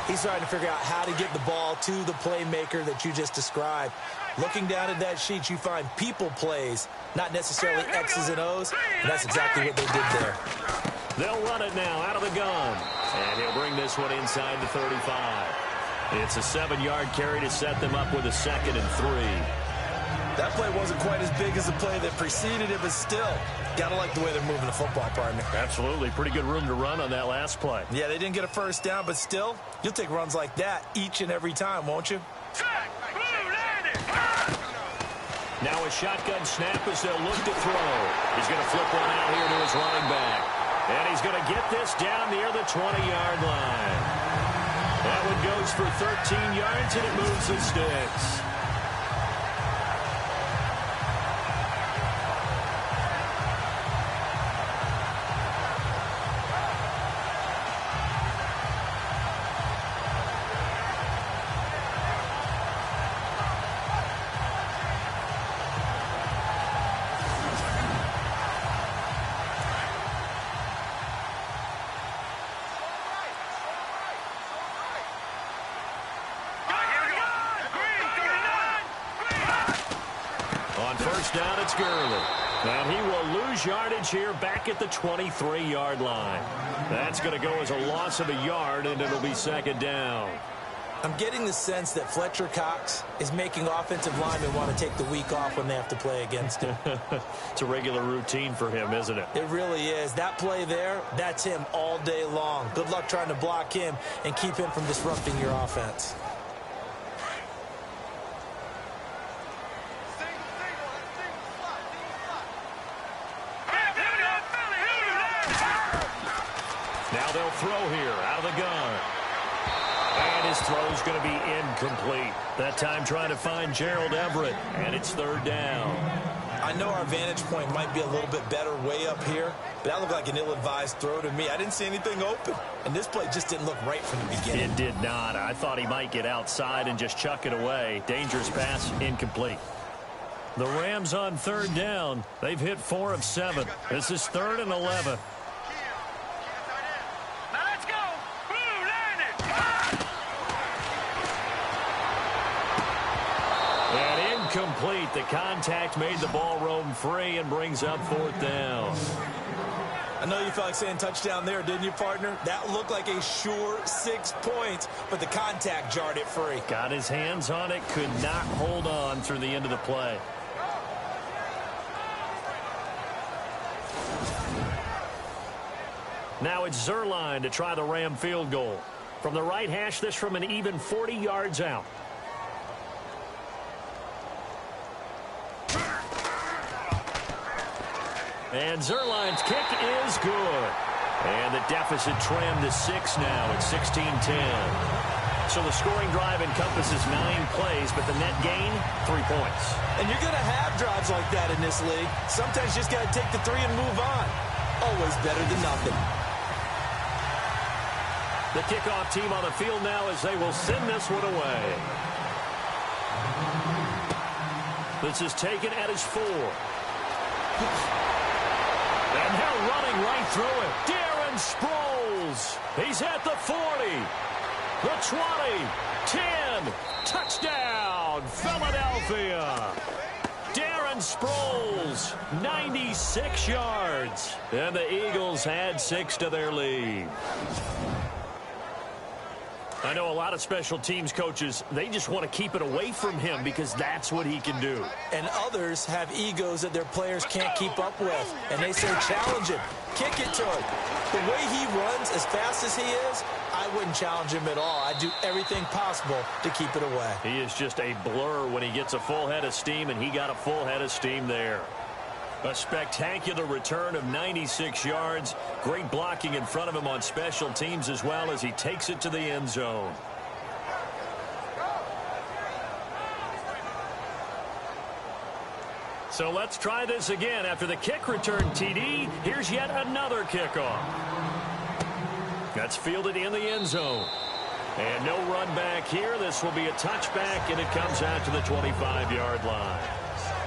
B: He's trying to figure out how to get the ball to the playmaker that you just described. Looking down at that sheet, you find people plays, not necessarily X's and O's, and that's exactly what they did there.
A: They'll run it now out of the gun, and he'll bring this one inside the 35. It's a 7-yard carry to set them up with a 2nd and 3.
B: That play wasn't quite as big as the play that preceded it, but still, gotta like the way they're moving the football, partner.
A: Absolutely. Pretty good room to run on that last play.
B: Yeah, they didn't get a first down, but still, you'll take runs like that each and every time, won't you?
A: Now a shotgun snap as they'll look to throw. He's going to flip one out here to his running back. And he's going to get this down near the 20-yard line. That one goes for 13 yards, and it moves the sticks. Down, it's Gurley. And he will lose yardage here back at the 23-yard line. That's going to go as a loss of a yard, and it'll be second down.
B: I'm getting the sense that Fletcher Cox is making offensive linemen want to take the week off when they have to play against him.
A: It's a regular routine for him, isn't it?
B: It really is. That play there, that's him all day long. Good luck trying to block him and keep him from disrupting your offense.
A: Now they'll throw here out of the gun. And his throw's going to be incomplete. That time trying to find Gerald Everett. And it's third down.
B: I know our vantage point might be a little bit better way up here, but that looked like an ill-advised throw to me. I didn't see anything open. And this play just didn't look right from the beginning.
A: It did not. I thought he might get outside and just chuck it away. Dangerous pass, incomplete. The Rams on third down. They've hit 4 of 7. This is 3rd and 11. Complete. The contact made the ball roam free and brings up 4th down.
B: I know you felt like saying touchdown there, didn't you, partner? That looked like a sure 6 points, but the contact jarred it free.
A: Got his hands on it, could not hold on through the end of the play. Now it's Zerline to try the Ram field goal. From the right hash, this from an even 40 yards out. And Zerline's kick is good. And the deficit trimmed to 6 now at 16-10. So the scoring drive encompasses 9 plays, but the net gain, 3 points.
B: And you're going to have drives like that in this league. Sometimes you just got to take the 3 and move on. Always better than nothing.
A: The kickoff team on the field now as they will send this one away. This is taken at his 4. And they're running right through it. Darren Sproles. He's at the 40. The 20. 10. Touchdown, Philadelphia. Darren Sproles, 96 yards. And the Eagles add 6 to their lead. I know a lot of special teams coaches, they just want to keep it away from him because that's what he can do.
B: And others have egos that their players can't keep up with. And they say, challenge him. Kick it to him. The way he runs as fast as he is, I wouldn't challenge him at all. I'd do everything possible to keep it away.
A: He is just a blur when he gets a full head of steam, and he got a full head of steam there. A spectacular return of 96 yards. Great blocking in front of him on special teams as well as he takes it to the end zone. So let's try this again. After the kick return TD, here's yet another kickoff. That's fielded in the end zone. And no run back here. This will be a touchback, and it comes out to the 25-yard line.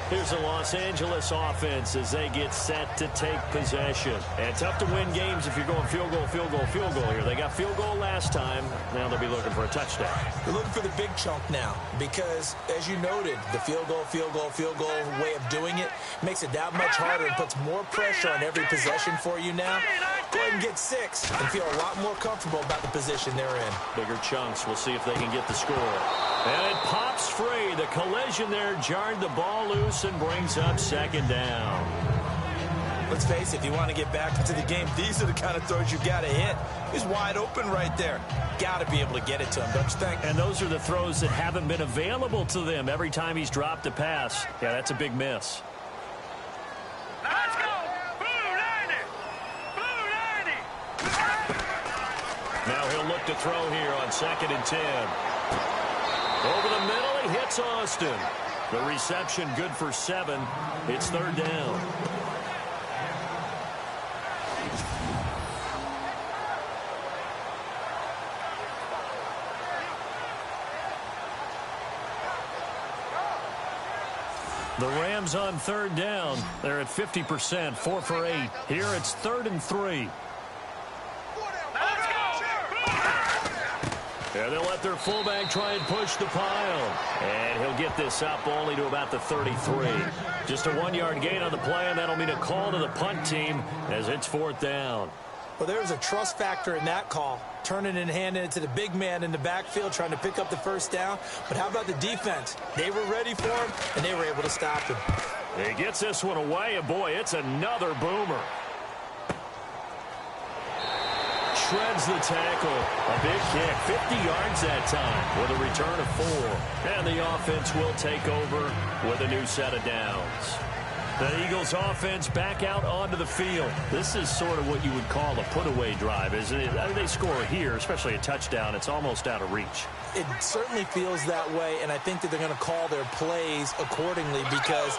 A: Here's the Los Angeles offense as they get set to take possession. And tough to win games if you're going field goal, field goal, field goal here. They got field goal last time. Now they'll be looking for a touchdown.
B: They're looking for the big chunk now because, as you noted, the field goal way of doing it makes it that much harder and puts more pressure on every possession for you now. go ahead and get 6 and feel a lot more comfortable about the position they're in.
A: Bigger chunks. We'll see if they can get the score. And it pops free. The collision there jarred the ball loose and brings up second down.
B: Let's face it, if you want to get back into the game, these are the kind of throws you got to hit. He's wide open right there. Got to be able to get it to him, don't you think?
A: And those are the throws that haven't been available to them every time he's dropped a pass. Yeah, that's a big miss.
D: Let's go! Blue 90! Blue 90!
A: Now he'll look to throw here on 2nd and 10. Over the middle, he hits Austin. The reception good for 7. It's 3rd down. The Rams on 3rd down. They're at 50%, 4 for 8. Here it's 3rd and 3.
D: Let's go!
A: Yeah, they'll let their fullback try and push the pile. And he'll get this up only to about the 33. Just a 1-yard gain on the play, and that'll mean a call to the punt team as it's 4th down.
B: Well, there's a trust factor in that call. Turning and handing it to the big man in the backfield, trying to pick up the 1st down. But how about the defense? They were ready for him, and they were able to stop him.
A: He gets this one away, and boy, it's another boomer. Shreds the tackle. A big kick, 50 yards that time with a return of 4. And the offense will take over with a new set of downs. The Eagles offense back out onto the field. This is sort of what you would call a put-away drive, isn't it? I mean, they score here, especially a touchdown. It's almost out of reach.
B: It certainly feels that way, and I think that they're going to call their plays accordingly because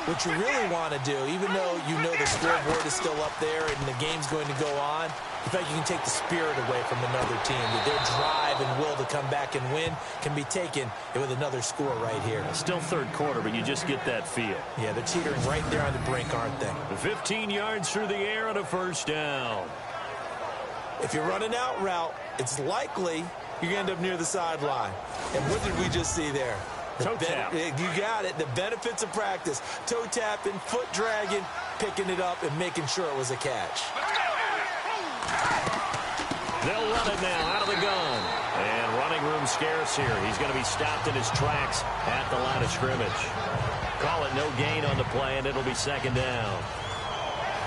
B: what you really want to do, even though you know the scoreboard is still up there and the game's going to go on, in fact, you can take the spirit away from another team. That their drive and will to come back and win can be taken with another score right here.
A: Still 3rd quarter, but you just get that feel.
B: Yeah, they're teetering right there on the brink, aren't they?
A: 15 yards through the air on a 1st down.
B: If you're running out route, it's likely you're going to end up near the sideline. And what did we just see there?
A: Toe tap.
B: You got it. The benefits of practice. Toe tapping, foot dragging, picking it up, and making sure it was a catch.
A: They'll run it now out of the gun. And running room scarce here. He's going to be stopped in his tracks at the line of scrimmage. Call it no gain on the play, and it'll be 2nd down.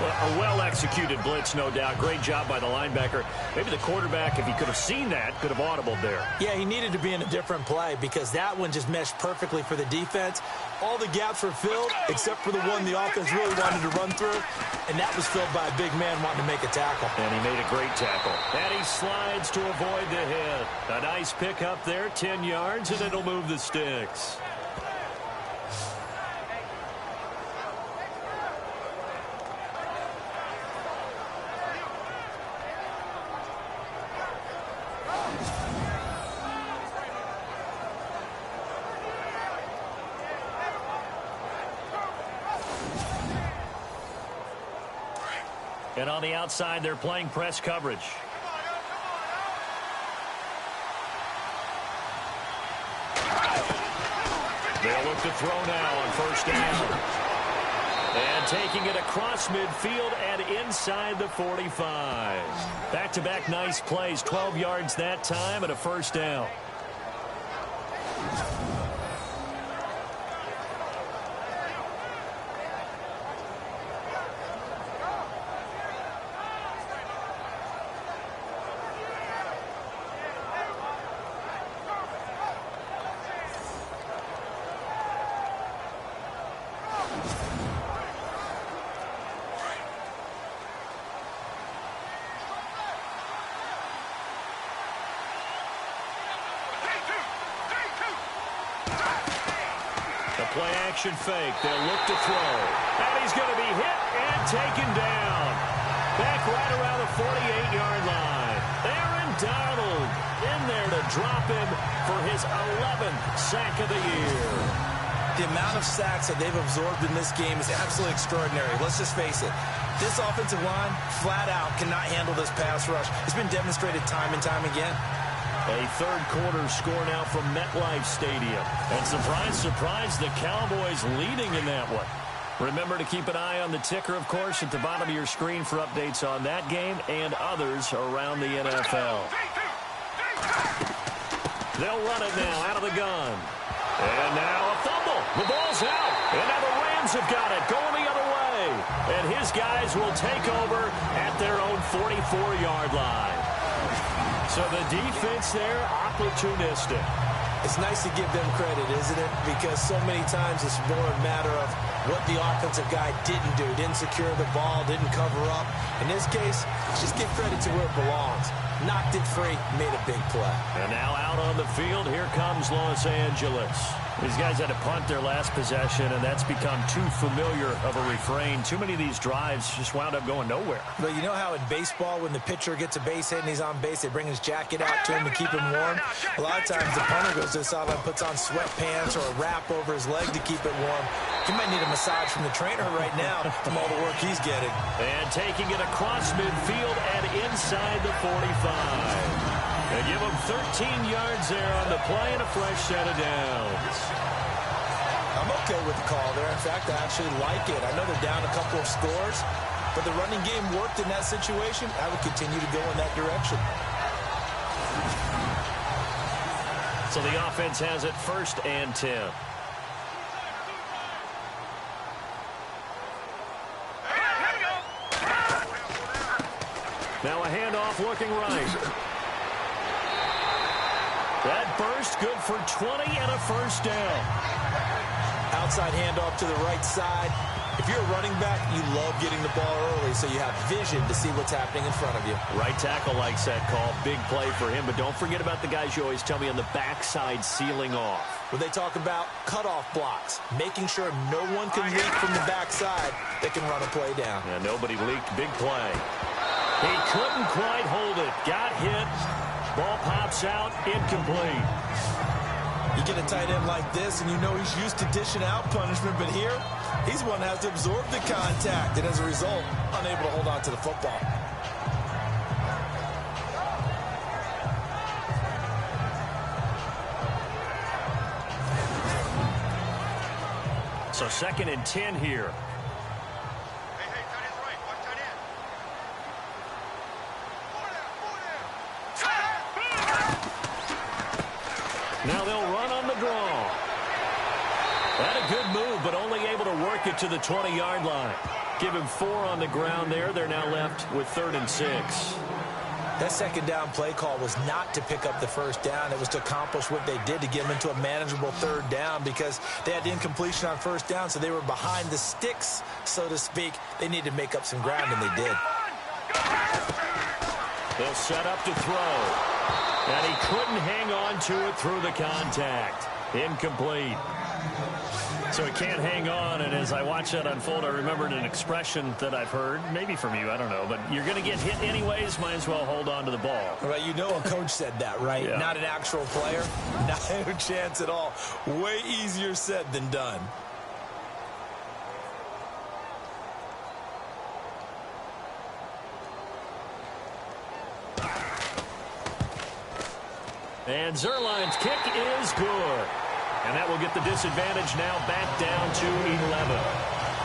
A: A well-executed blitz, no doubt. Great job by the linebacker. Maybe the quarterback, if he could have seen that, could have audibled there.
B: Yeah, he needed to be in a different play because that one just meshed perfectly for the defense. All the gaps were filled except for the one the offense really wanted to run through, and that was filled by a big man wanting to make a tackle.
A: And he made a great tackle. And he slides to avoid the hit. A nice pick up there, 10 yards, and it'll move the sticks. And on the outside, they're playing press coverage. They'll look to throw now on 1st down. And taking it across midfield and inside the 45. Back-to-back nice plays, 12 yards that time and a 1st down. Play action fake. They'll look to throw. And he's going to be hit and taken down. Back right around the 48-yard line. Aaron Donald in there to drop him for his 11th sack of the year.
B: The amount of sacks that they've absorbed in this game is absolutely extraordinary. Let's just face it. This offensive line, flat out, cannot handle this pass rush. It's been demonstrated time and time again.
A: A 3rd quarter score now from MetLife Stadium. And surprise, surprise, the Cowboys leading in that one. Remember to keep an eye on the ticker, of course, at the bottom of your screen for updates on that game and others around the NFL. They'll run it now out of the gun. And now a fumble. The ball's out. And now the Rams have got it going the other way. And his guys will take over at their own 44-yard line. So the defense there, opportunistic.
B: It's nice to give them credit, isn't it? Because so many times it's more a matter of what the offensive guy didn't do. Didn't secure the ball, didn't cover up. In this case, just give credit to where it belongs. Knocked it free, made a big play.
A: And now out on the field, here comes Los Angeles. These guys had to punt their last possession, and that's become too familiar of a refrain. Too many of these drives just wound up going nowhere.
B: But you know how in baseball, when the pitcher gets a base hit and he's on base, they bring his jacket out to him to keep him warm? A lot of times the punter goes to the sideline, puts on sweatpants or a wrap over his leg to keep it warm. He might need a massage from the trainer right now from all the work he's getting.
A: And taking it across midfield and inside the 45. They give him 13 yards there on the play and a fresh set of downs.
B: I'm okay with the call there. In fact, I actually like it. I know they're down a couple of scores, but the running game worked in that situation. I would continue to go in that direction.
A: So the offense has it 1st and 10. Now a handoff looking right. That burst good for 20 and a first down.
B: Outside handoff to the right side. If you're a running back, you love getting the ball early so you have vision to see what's happening in front of you.
A: Right tackle likes that call. Big play for him, but don't forget about the guys you always tell me on the backside sealing off.
B: When they talk about cutoff blocks, making sure no one can leak from the backside, they can run a play down.
A: And nobody leaked. Big play. He couldn't quite hold it. Got hit. Ball pops out. Incomplete.
B: You get a tight end like this, and you know he's used to dishing out punishment, but here, he's one that has to absorb the contact, and as a result, unable to hold on to the football.
A: So 2nd and 10 here. Now they'll run on the draw. Had a good move, but only able to work it to the 20-yard line. Give him 4 on the ground there. They're now left with 3rd and 6.
B: That second down play call was not to pick up the first down. It was to accomplish what they did to get them into a manageable 3rd down because they had incompletion on first down, so they were behind the sticks, so to speak. They needed to make up some ground, and they did.
A: They'll set up to throw. And he couldn't hang on to it through the contact. Incomplete. So he can't hang on, and as I watch that unfold, I remembered an expression that I've heard, maybe from you, I don't know, but you're going to get hit anyways, might as well hold on to the ball.
B: Right, you know a coach said that, right?
A: Yeah. Not
B: an actual player. Not a chance at all. Way easier said than done.
A: And Zerline's kick is good. And that will get the disadvantage now back down to 11.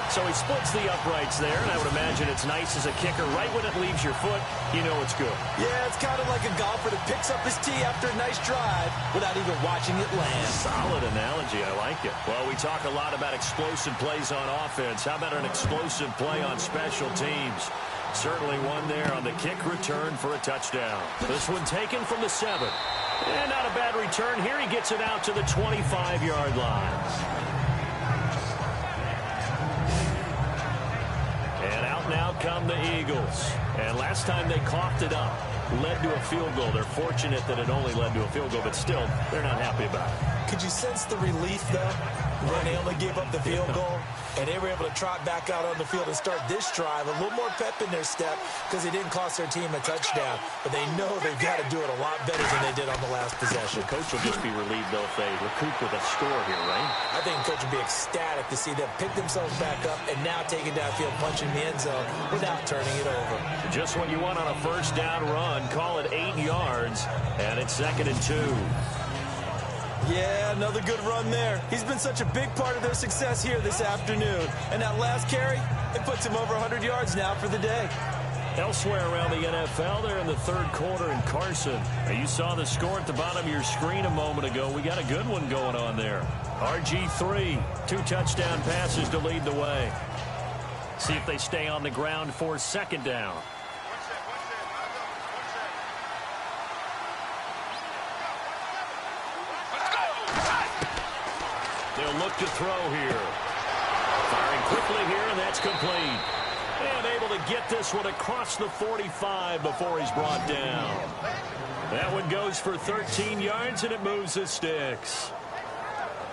A: So he splits the uprights there, and I would imagine it's nice as a kicker. Right when it leaves your foot, you know it's good.
B: Yeah, it's kind of like a golfer that picks up his tee after a nice drive without even watching it land.
A: Solid analogy. I like it. Well, we talk a lot about explosive plays on offense. How about an explosive play on special teams? Certainly one there on the kick return for a touchdown. This one taken from the 7. And not a bad return. Here he gets it out to the 25-yard line. And out now come the Eagles. And last time they coughed it up, led to a field goal. They're fortunate that it only led to a field goal, but still, they're not happy about it.
B: Could you sense the relief, though, when they only gave up the field goal? And they were able to trot back out on the field and start this drive. A little more pep in their step because they didn't cost their team a touchdown. But they know they've got to do it a lot better than they did on the last possession.
A: The coach will just be relieved, though, if they recoup with a score here, right?
B: I think the coach will be ecstatic to see them pick themselves back up and now take it downfield, punching the end zone without turning it over.
A: Just what you want on a first down run. Call it 8 yards, and it's 2nd and 2.
B: Yeah, another good run there. He's been such a big part of their success here this afternoon. And that last carry, it puts him over 100 yards now for the day.
A: Elsewhere around the NFL, they're in the third quarter in Carson. Now, you saw the score at the bottom of your screen a moment ago. We got a good one going on there. RG3, 2 touchdown passes to lead the way. See if they stay on the ground for second down. They'll look to throw here. Firing quickly here, and that's complete. And able to get this one across the 45 before he's brought down. That one goes for 13 yards, and it moves the sticks.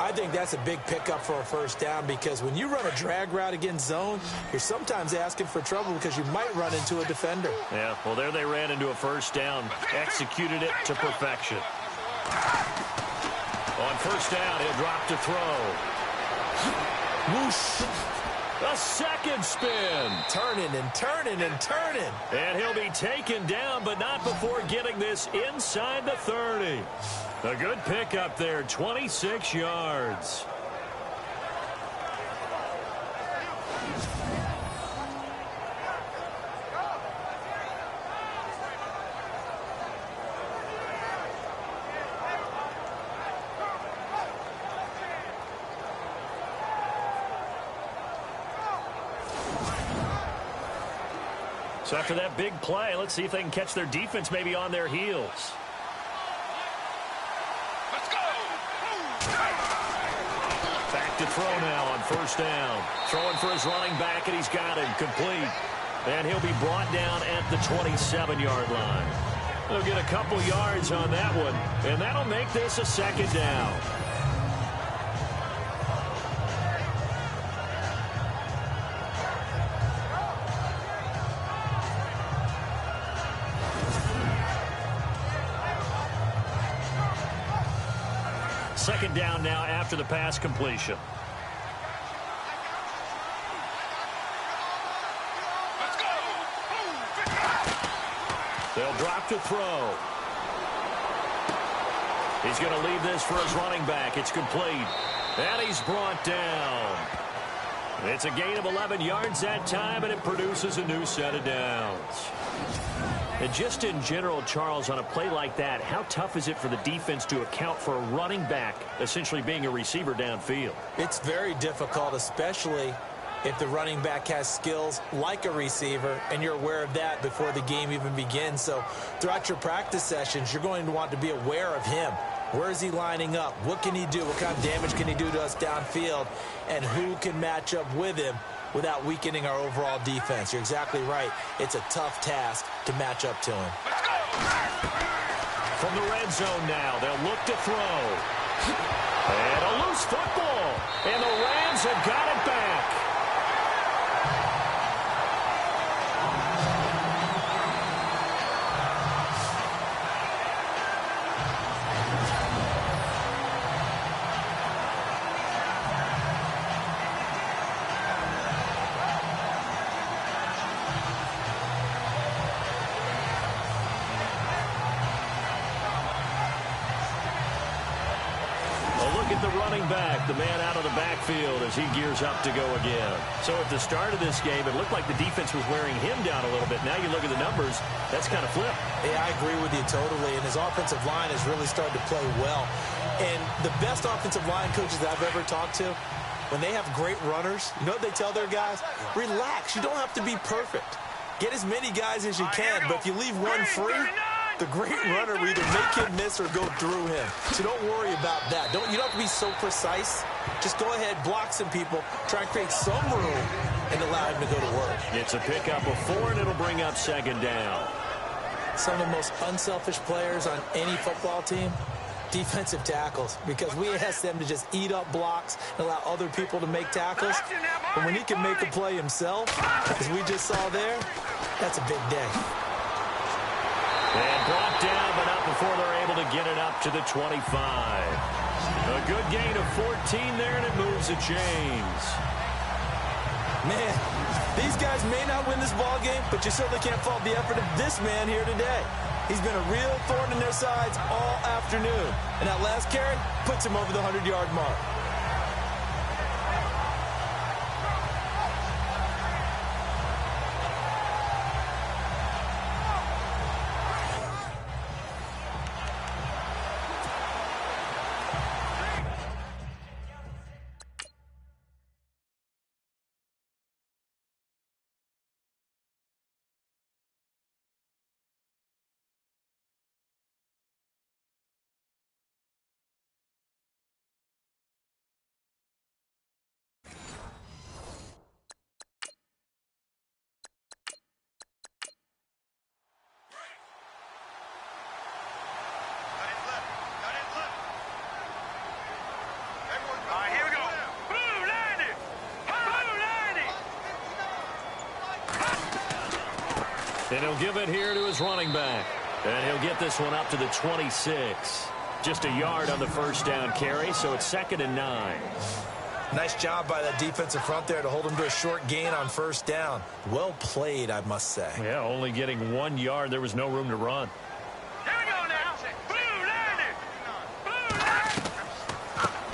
B: I think that's a big pickup for a first down because when you run a drag route against zone, you're sometimes asking for trouble because you might run into a defender.
A: Yeah, well, there they ran into a first down, executed it to perfection. On first down, he'll drop to throw.
B: Whoosh.
A: A second spin.
B: Turning and turning and turning.
A: And he'll be taken down, but not before getting this inside the 30. A good pickup there, 26 yards. So after that big play, let's see if they can catch their defense maybe on their heels.
D: Let's go!
A: Back to throw now on first down. Throwing for his running back, and he's got him complete. And he'll be brought down at the 27-yard line. They'll get a couple yards on that one, and that'll make this a second down. Second down now after the pass completion.
D: Let's go!
A: They'll drop to throw. He's going to leave this for his running back. It's complete. And he's brought down. It's a gain of 11 yards that time, and it produces a new set of downs. And just in general, Charles, on a play like that, how tough is it for the defense to account for a running back essentially being a receiver downfield?
B: It's very difficult, especially if the running back has skills like a receiver, and you're aware of that before the game even begins. So throughout your practice sessions, you're going to want to be aware of him. Where is he lining up? What can he do? What kind of damage can he do to us downfield? And who can match up with him without weakening our overall defense? You're exactly right. It's a tough task to match up to him.
A: From the red zone now, they'll look to throw. And a loose football. And the Rams have got it back. The man out of the backfield as he gears up to go again. So at the start of this game, it looked like the defense was wearing him down a little bit. Now you look at the numbers, that's kind of flipped.
B: Yeah, I agree with you totally. And his offensive line has really started to play well. And the best offensive line coaches that I've ever talked to, when they have great runners, you know what they tell their guys? Relax. You don't have to be perfect. Get as many guys as you can, but if you leave one free, the great runner will either make him miss or go through him. So don't worry about that. You don't have to be so precise. Just go ahead, block some people, try and create some room, and allow him to go to work.
A: It's a pickup of 4, and it'll bring up second down.
B: Some of the most unselfish players on any football team, defensive tackles, because we ask them to just eat up blocks and allow other people to make tackles. But when he can make a play himself, as we just saw there, that's a big day.
A: And brought down, but not before they're able to get it up to the 25. A good gain of 14 there, and it moves the chains.
B: Man, these guys may not win this ball game, but you certainly can't fault the effort of this man here today. He's been a real thorn in their sides all afternoon. And that last carry puts him over the 100-yard mark.
A: And he'll give it here to his running back. And he'll get this one up to the 26. Just a yard on the first down carry, so it's 2nd and 9.
B: Nice job by that defensive front there to hold him to a short gain on first down. Well played, I must say.
A: Yeah, only getting 1 yard. There was no room to run.
D: Here we go now. Blue landed. Blue landed.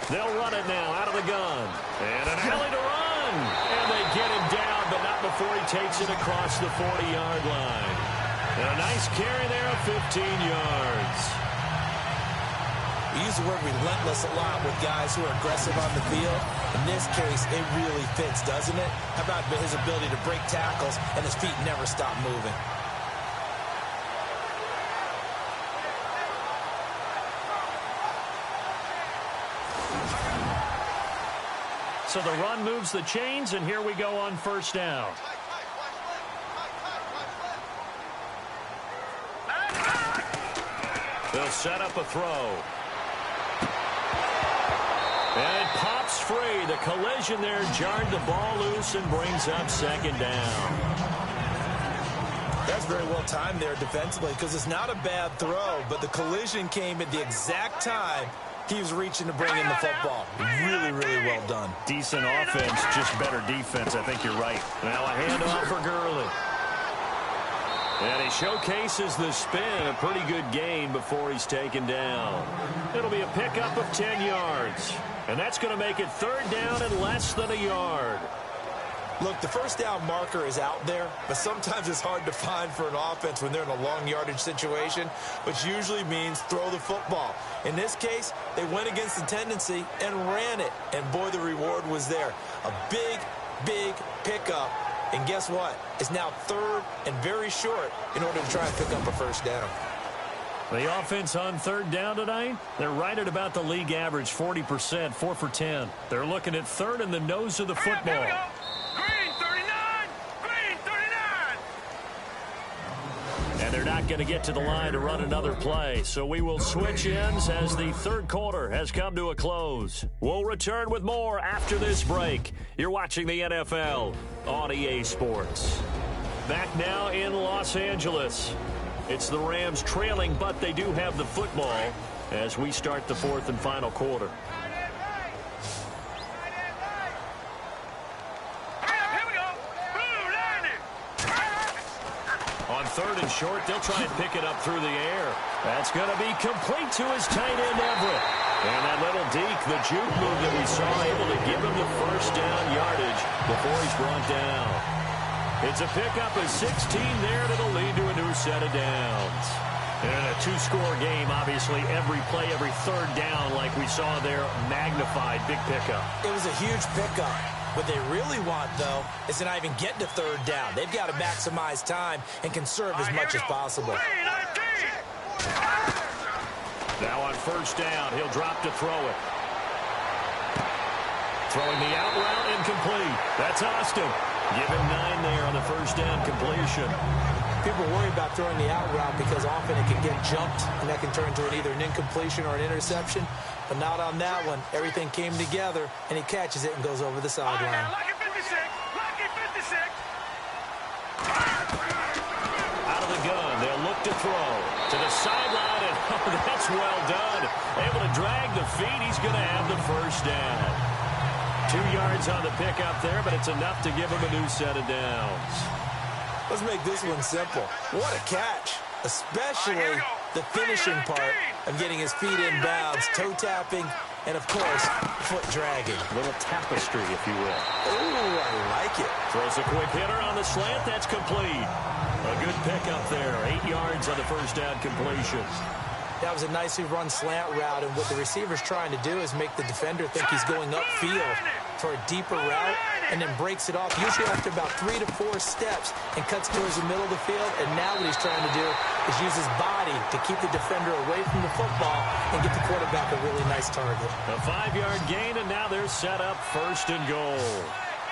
A: They'll run it now out of the gun. And an alley to run. And they get him down, but not before he takes it across the 40-yard line. And a nice carry there of 15 yards.
B: We use the word relentless a lot with guys who are aggressive on the field. In this case, it really fits, doesn't it? How about his ability to break tackles and his feet never stop moving?
A: So the run moves the chains, and here we go on first down. They'll set up a throw. And it pops free. The collision there jarred the ball loose and brings up 2nd down.
B: That's very well timed there defensively because it's not a bad throw, but the collision came at the exact time he was reaching to bring in the football. Really, really well done.
A: Decent offense, just better defense. I think you're right. Now a handoff for Gurley. And he showcases the spin. A pretty good gain before he's taken down. It'll be a pickup of 10 yards. And that's going to make it 3rd down and less than a yard.
B: Look, the first down marker is out there, but sometimes it's hard to find for an offense when they're in a long yardage situation, which usually means throw the football. In this case, they went against the tendency and ran it. And boy, the reward was there. A big, big pickup. And guess what? It's now 3rd and very short in order to try and pick up a first down.
A: The offense on 3rd down tonight, they're right at about the league average, 40%, 4 for 10. They're looking at 3rd in the nose of the football.
D: Green 39. Green 39.
A: And they're not going to get to the line to run another play. So we will switch ends as the 3rd quarter has come to a close. We'll return with more after this break. You're watching the NFL on EA Sports. Back now in Los Angeles. It's the Rams trailing, but they do have the football as we start the 4th and final quarter.
D: Here we go. Blue landed.
A: On 3rd and short, they'll try and pick it up through the air. That's going to be complete to his tight end, Everett. And that little deke, the juke move that we saw, able to give him the first down yardage before he's brought down. It's a pickup of 16 there that'll lead to a new set of downs. And a 2-score game, obviously, every play, every 3rd down, like we saw there, magnified, big pickup.
B: It was a huge pickup. What they really want, though, is to not even get to 3rd down. They've got to maximize time and conserve as much as possible.
A: Now on first down, he'll drop to throw it. Throwing the out route, incomplete. That's Austin. Give him 9 there on the first down completion.
B: People worry about throwing the out route because often it can get jumped, and that can turn into either an incompletion or an interception. But not on that one. Everything came together, and he catches it and goes over the sideline.
D: Lucky 56. Lucky 56.
A: Out of the gun, they'll look to throw. To the sideline, and oh, that's well done. Able to drag the feet. He's going to have the first down. 2 yards on the pickup there, but it's enough to give him a new set of downs.
B: Let's make this one simple. What a catch. especially the finishing part of getting his feet in bounds, toe tapping, and, of course, foot dragging.
A: Little tapestry, if you will.
B: Oh, I like it.
A: Throws a quick hitter on the slant. That's complete. A good pickup there. 8 yards on the first down completion.
B: That was a nicely run slant route, and what the receiver's trying to do is make the defender think he's going upfield for a deeper route, and then breaks it off, usually after about 3 to 4 steps, and cuts towards the middle of the field. And now what he's trying to do is use his body to keep the defender away from the football and get the quarterback a really nice target.
A: A 5-yard gain, and now they're set up 1st and goal.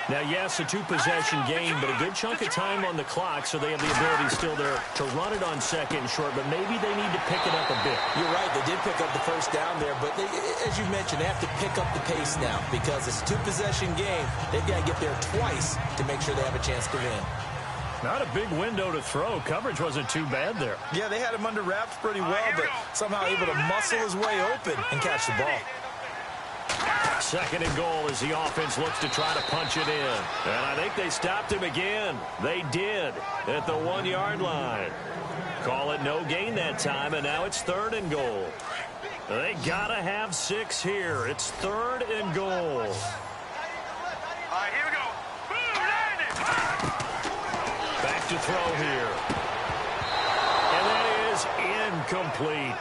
A: Now, yes, a 2-possession game, but a good chunk of time on the clock, so they have the ability still there to run it on 2nd and short, but maybe they need to pick it up a bit.
B: You're right. They did pick up the first down there, but they, as you mentioned, they have to pick up the pace now because it's a 2-possession game. They've got to get there twice to make sure they have a chance to win.
A: Not a big window to throw. Coverage wasn't too bad there.
B: Yeah, they had him under wraps pretty well, but somehow able to muscle his way open and catch the ball.
A: 2nd and goal as the offense looks to try to punch it in. And I think they stopped him again. They did at the 1-yard line. Call it no gain that time, and now it's 3rd and goal. They got to have 6 here. It's 3rd and goal.
D: All right, here we go. Boom, landed.
A: Back to throw here. And that is incomplete.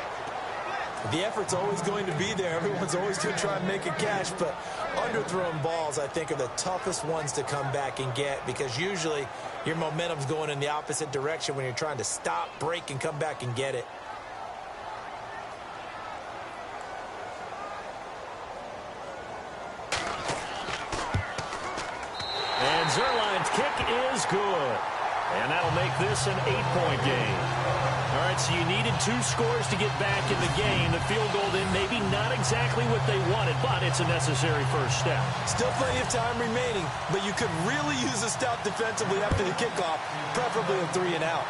B: The effort's always going to be there. Everyone's always going to try and make a catch, but underthrown balls, I think, are the toughest ones to come back and get because usually your momentum's going in the opposite direction when you're trying to stop, break, and come back and get it.
A: And Zerline's kick is good. And that'll make this an 8-point game. All right, so you needed 2 scores to get back in the game. The field goal then maybe not exactly what they wanted, but it's a necessary first step.
B: Still plenty of time remaining, but you could really use a stop defensively after the kickoff, preferably a 3 and out.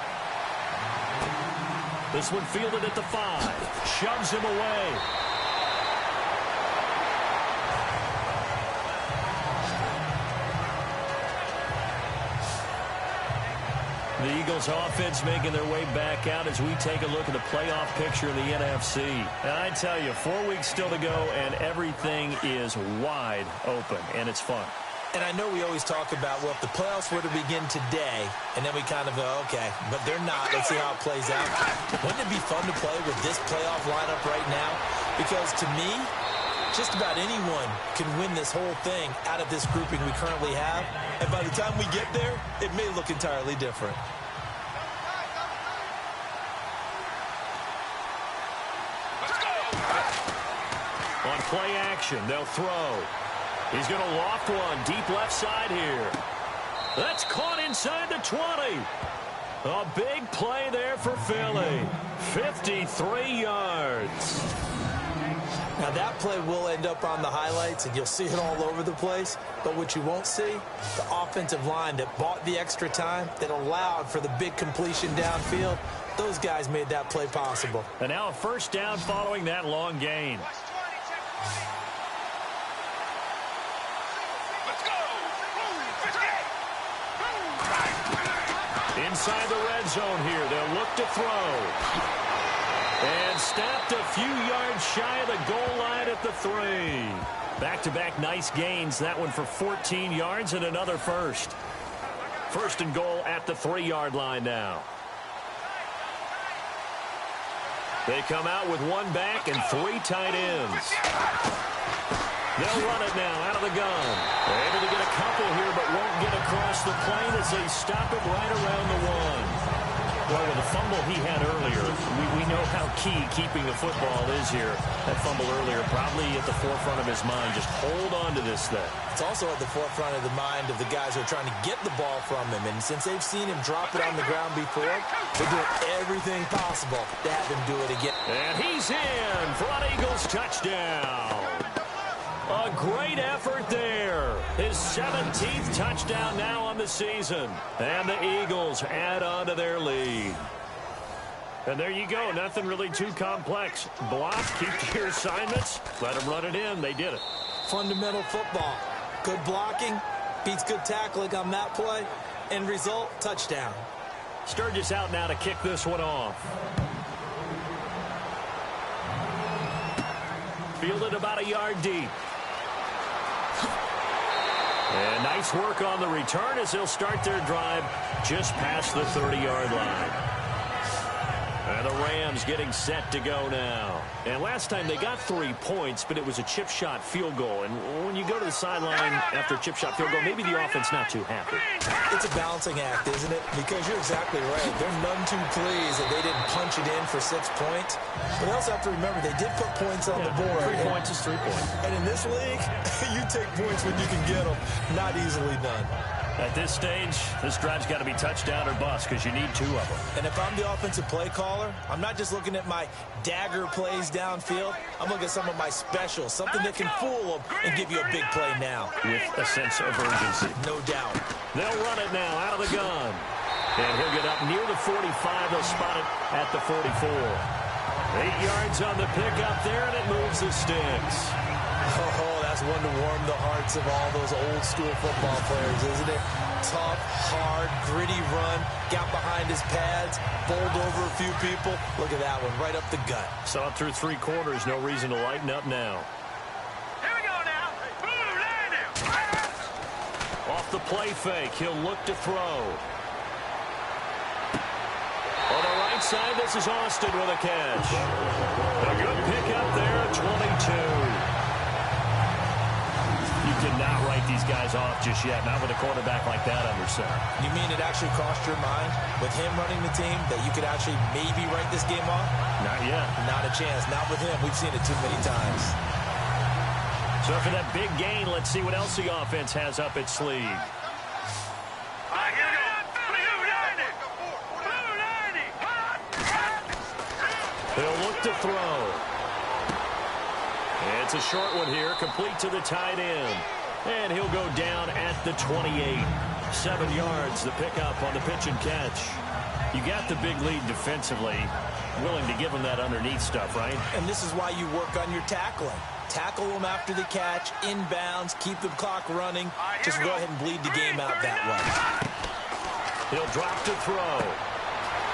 A: This one fielded at the 5. Shoves him away. The Eagles offense making their way back out as we take a look at the playoff picture in the NFC. And I tell you, 4 weeks still to go, and everything is wide open, and it's fun.
B: And I know we always talk about, well, if the playoffs were to begin today, and then we kind of go, okay, but they're not. Let's see how it plays out. Wouldn't it be fun to play with this playoff lineup right now? Because to me, just about anyone can win this whole thing out of this grouping we currently have. And by the time we get there, it may look entirely different.
A: On play action, they'll throw. He's going to loft one deep left side here. That's caught inside the 20. A big play there for Philly. 53 yards.
B: Now, that play will end up on the highlights, and you'll see it all over the place. But what you won't see, the offensive line that bought the extra time, that allowed for the big completion downfield, those guys made that play possible.
A: And now a first down following that long gain. Inside the red zone here, they'll look to throw. And stopped a few yards shy of the goal line at the 3. Back-to-back nice gains. That one for 14 yards and another first. 1st and goal at the 3-yard line now. They come out with 1 back and 3 tight ends. They'll run it now out of the gun. They're able to get a couple here, but won't get across the plane as they stop it right around the 1. Well, with the fumble he had earlier, we know how key keeping the football is here. That fumble earlier probably at the forefront of his mind. Just hold on to this thing.
B: It's also at the forefront of the mind of the guys who are trying to get the ball from him. And since they've seen him drop it on the ground before, they're doing everything possible to have him do it again.
A: And he's in for an Eagles touchdown. A great effort there. His 17th touchdown now on the season. And the Eagles add on to their lead. And there you go. Nothing really too complex. Block, keep to your assignments, let them run it in. They did it.
B: Fundamental football. Good blocking beats good tackling on that play. End result, touchdown.
A: Sturgis out now to kick this one off. Fielded about a yard deep. And nice work on the return as they'll start their drive just past the 30-yard line. And the Rams getting set to go now. And last time they got 3 points, but it was a chip shot field goal. And when you go to the sideline after a chip shot field goal, maybe the offense not too happy.
B: It's a balancing act, isn't it? Because you're exactly right. They're none too pleased that they didn't punch it in for 6 points. But they also have to remember they did put points on the board.
A: 3 points is 3 points.
B: And in this league, you take points when you can get them. Not easily done.
A: At this stage, this drive's got to be touchdown or bust because you need 2 of them.
B: And if I'm the offensive play caller, I'm not just looking at my dagger plays downfield. I'm looking at some of my specials, something that can fool them and give you a big play now.
A: With a sense of urgency.
B: No doubt.
A: They'll run it now out of the gun. And he'll get up near the 45. They'll spot it at the 44. 8 yards on the pickup there, and it moves the sticks.
B: Oh, that's one to warm the hearts of all those old-school football players, isn't it? Tough, hard, gritty run, got behind his pads, bowled over a few people. Look at that one, right up the gut.
A: Saw it through 3 quarters, no reason to lighten up now.
D: Here we go now. Boom, land him.
A: Off the play fake, he'll look to throw. On the right side, this is Austin with a catch. A good pickup there at 22. You cannot write these guys off just yet, not with a quarterback like that under center.
B: You mean it actually crossed your mind with him running the team that you could actually maybe write this game off?
A: Not yet.
B: Not a chance. Not with him. We've seen it too many times.
A: So for that big gain, let's see what else the offense has up its sleeve.
D: All right, here we go. Blue, land it. Blue, land it.
A: They'll look to throw. It's a short one here, complete to the tight end. And he'll go down at the 28. 7 yards, the pickup on the pitch and catch. You got the big lead defensively. Willing to give him that underneath stuff, right?
B: And this is why you work on your tackling. Tackle them after the catch, inbounds, keep the clock running. Just go ahead and bleed the game out that way.
A: He'll drop to throw.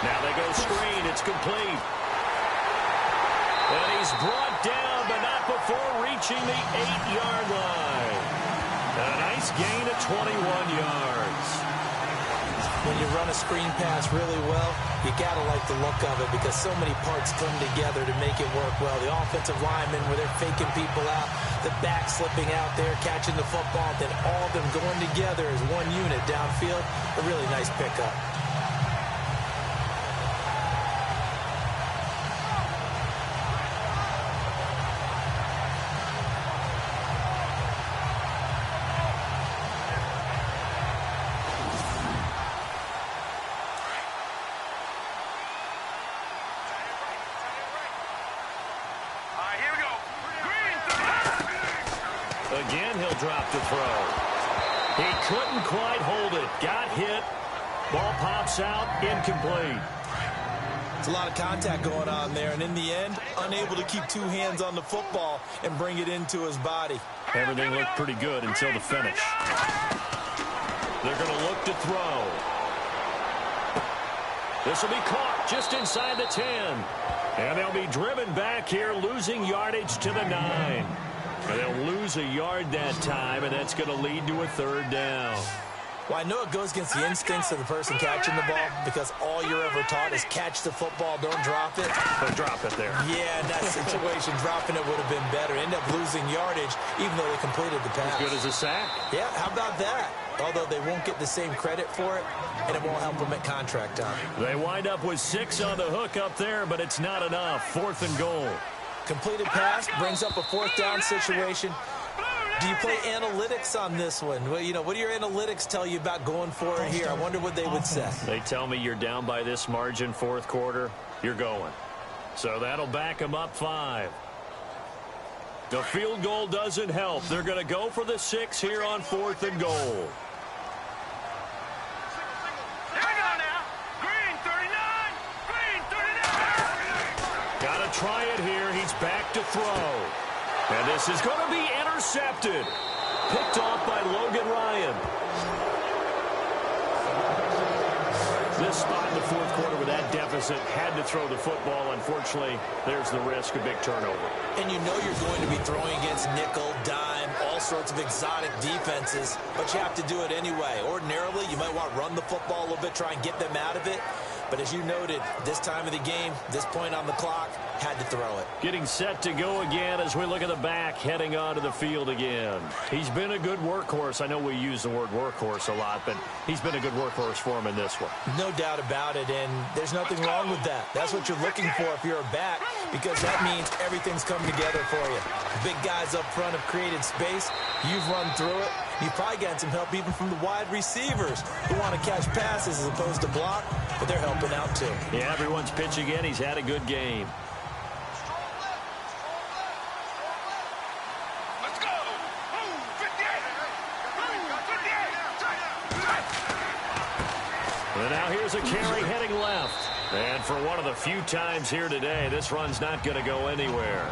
A: Now they go screen. It's complete. And he's brought down, but not before reaching the 8-yard line. A nice gain of 21 yards.
B: When you run a screen pass really well, you got to like the look of it because so many parts come together to make it work well. The offensive linemen, where they're faking people out, the back slipping out there, catching the football, then all of them going together as one unit downfield. A really nice pickup.
A: Again, he'll drop to throw. He couldn't quite hold it. Got hit. Ball pops out. Incomplete.
B: It's a lot of contact going on there, and in the end, unable to keep 2 hands on the football and bring it into his body.
A: Everything looked pretty good until the finish. They're going to look to throw. This will be caught just inside the 10. And they'll be driven back here, losing yardage to the 9. And they'll lose a yard that time, and that's going to lead to a 3rd down.
B: Well, I know it goes against the instincts of the person catching the ball because all you're ever taught is catch the football, don't drop it.
A: But drop it there.
B: Yeah, in that situation, dropping it would have been better. End up losing yardage, even though they completed the pass.
A: As good as a sack.
B: Yeah, how about that? Although they won't get the same credit for it, and it won't help them at contract time.
A: They wind up with 6 on the hook up there, but it's not enough. 4th and goal.
B: Completed pass brings up a 4th down situation. Do you play analytics on this one? Well, you know, what do your analytics tell you about going for it here? I wonder what they would say.
A: They tell me you're down by this margin 4th quarter, you're going. So that'll back them up 5. The field goal doesn't help. They're going to go for the 6 here on 4th and goal. Got to try it here. He's back to throw. And this is going to be intercepted. Picked off by Logan Ryan. This spot in the fourth quarter with that deficit, had to throw the football. Unfortunately, there's the risk of big turnover.
B: And you know you're going to be throwing against nickel, dime, all sorts of exotic defenses, but you have to do it anyway. Ordinarily, you might want to run the football a little bit, try and get them out of it. But as you noted, this time of the game, this point on the clock, had to throw it.
A: Getting set to go again as we look at the back, heading onto the field again. He's been a good workhorse. I know we use the word workhorse a lot, but he's been a good workhorse for him in this one.
B: No doubt about it, and there's nothing wrong with that. That's what you're looking for if you're a back, because that means everything's come together for you. Big guys up front have created space. You've run through it. You've probably gotten some help even from the wide receivers who want to catch passes as opposed to block, but they're helping out too.
A: Yeah, everyone's pitching in. He's had a good game.
D: Let's go. Move, 58. Move, 58.
A: And now here's a carry heading left. And for one of the few times here today, this run's not going to go anywhere.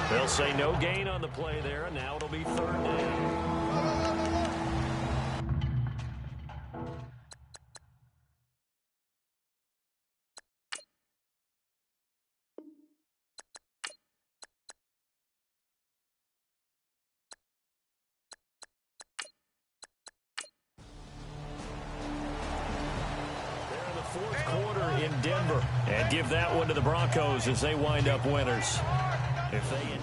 A: They'll say no gain on the play there, and now it'll be third down. Fourth quarter in Denver, and give that one to the Broncos as they wind up winners. If they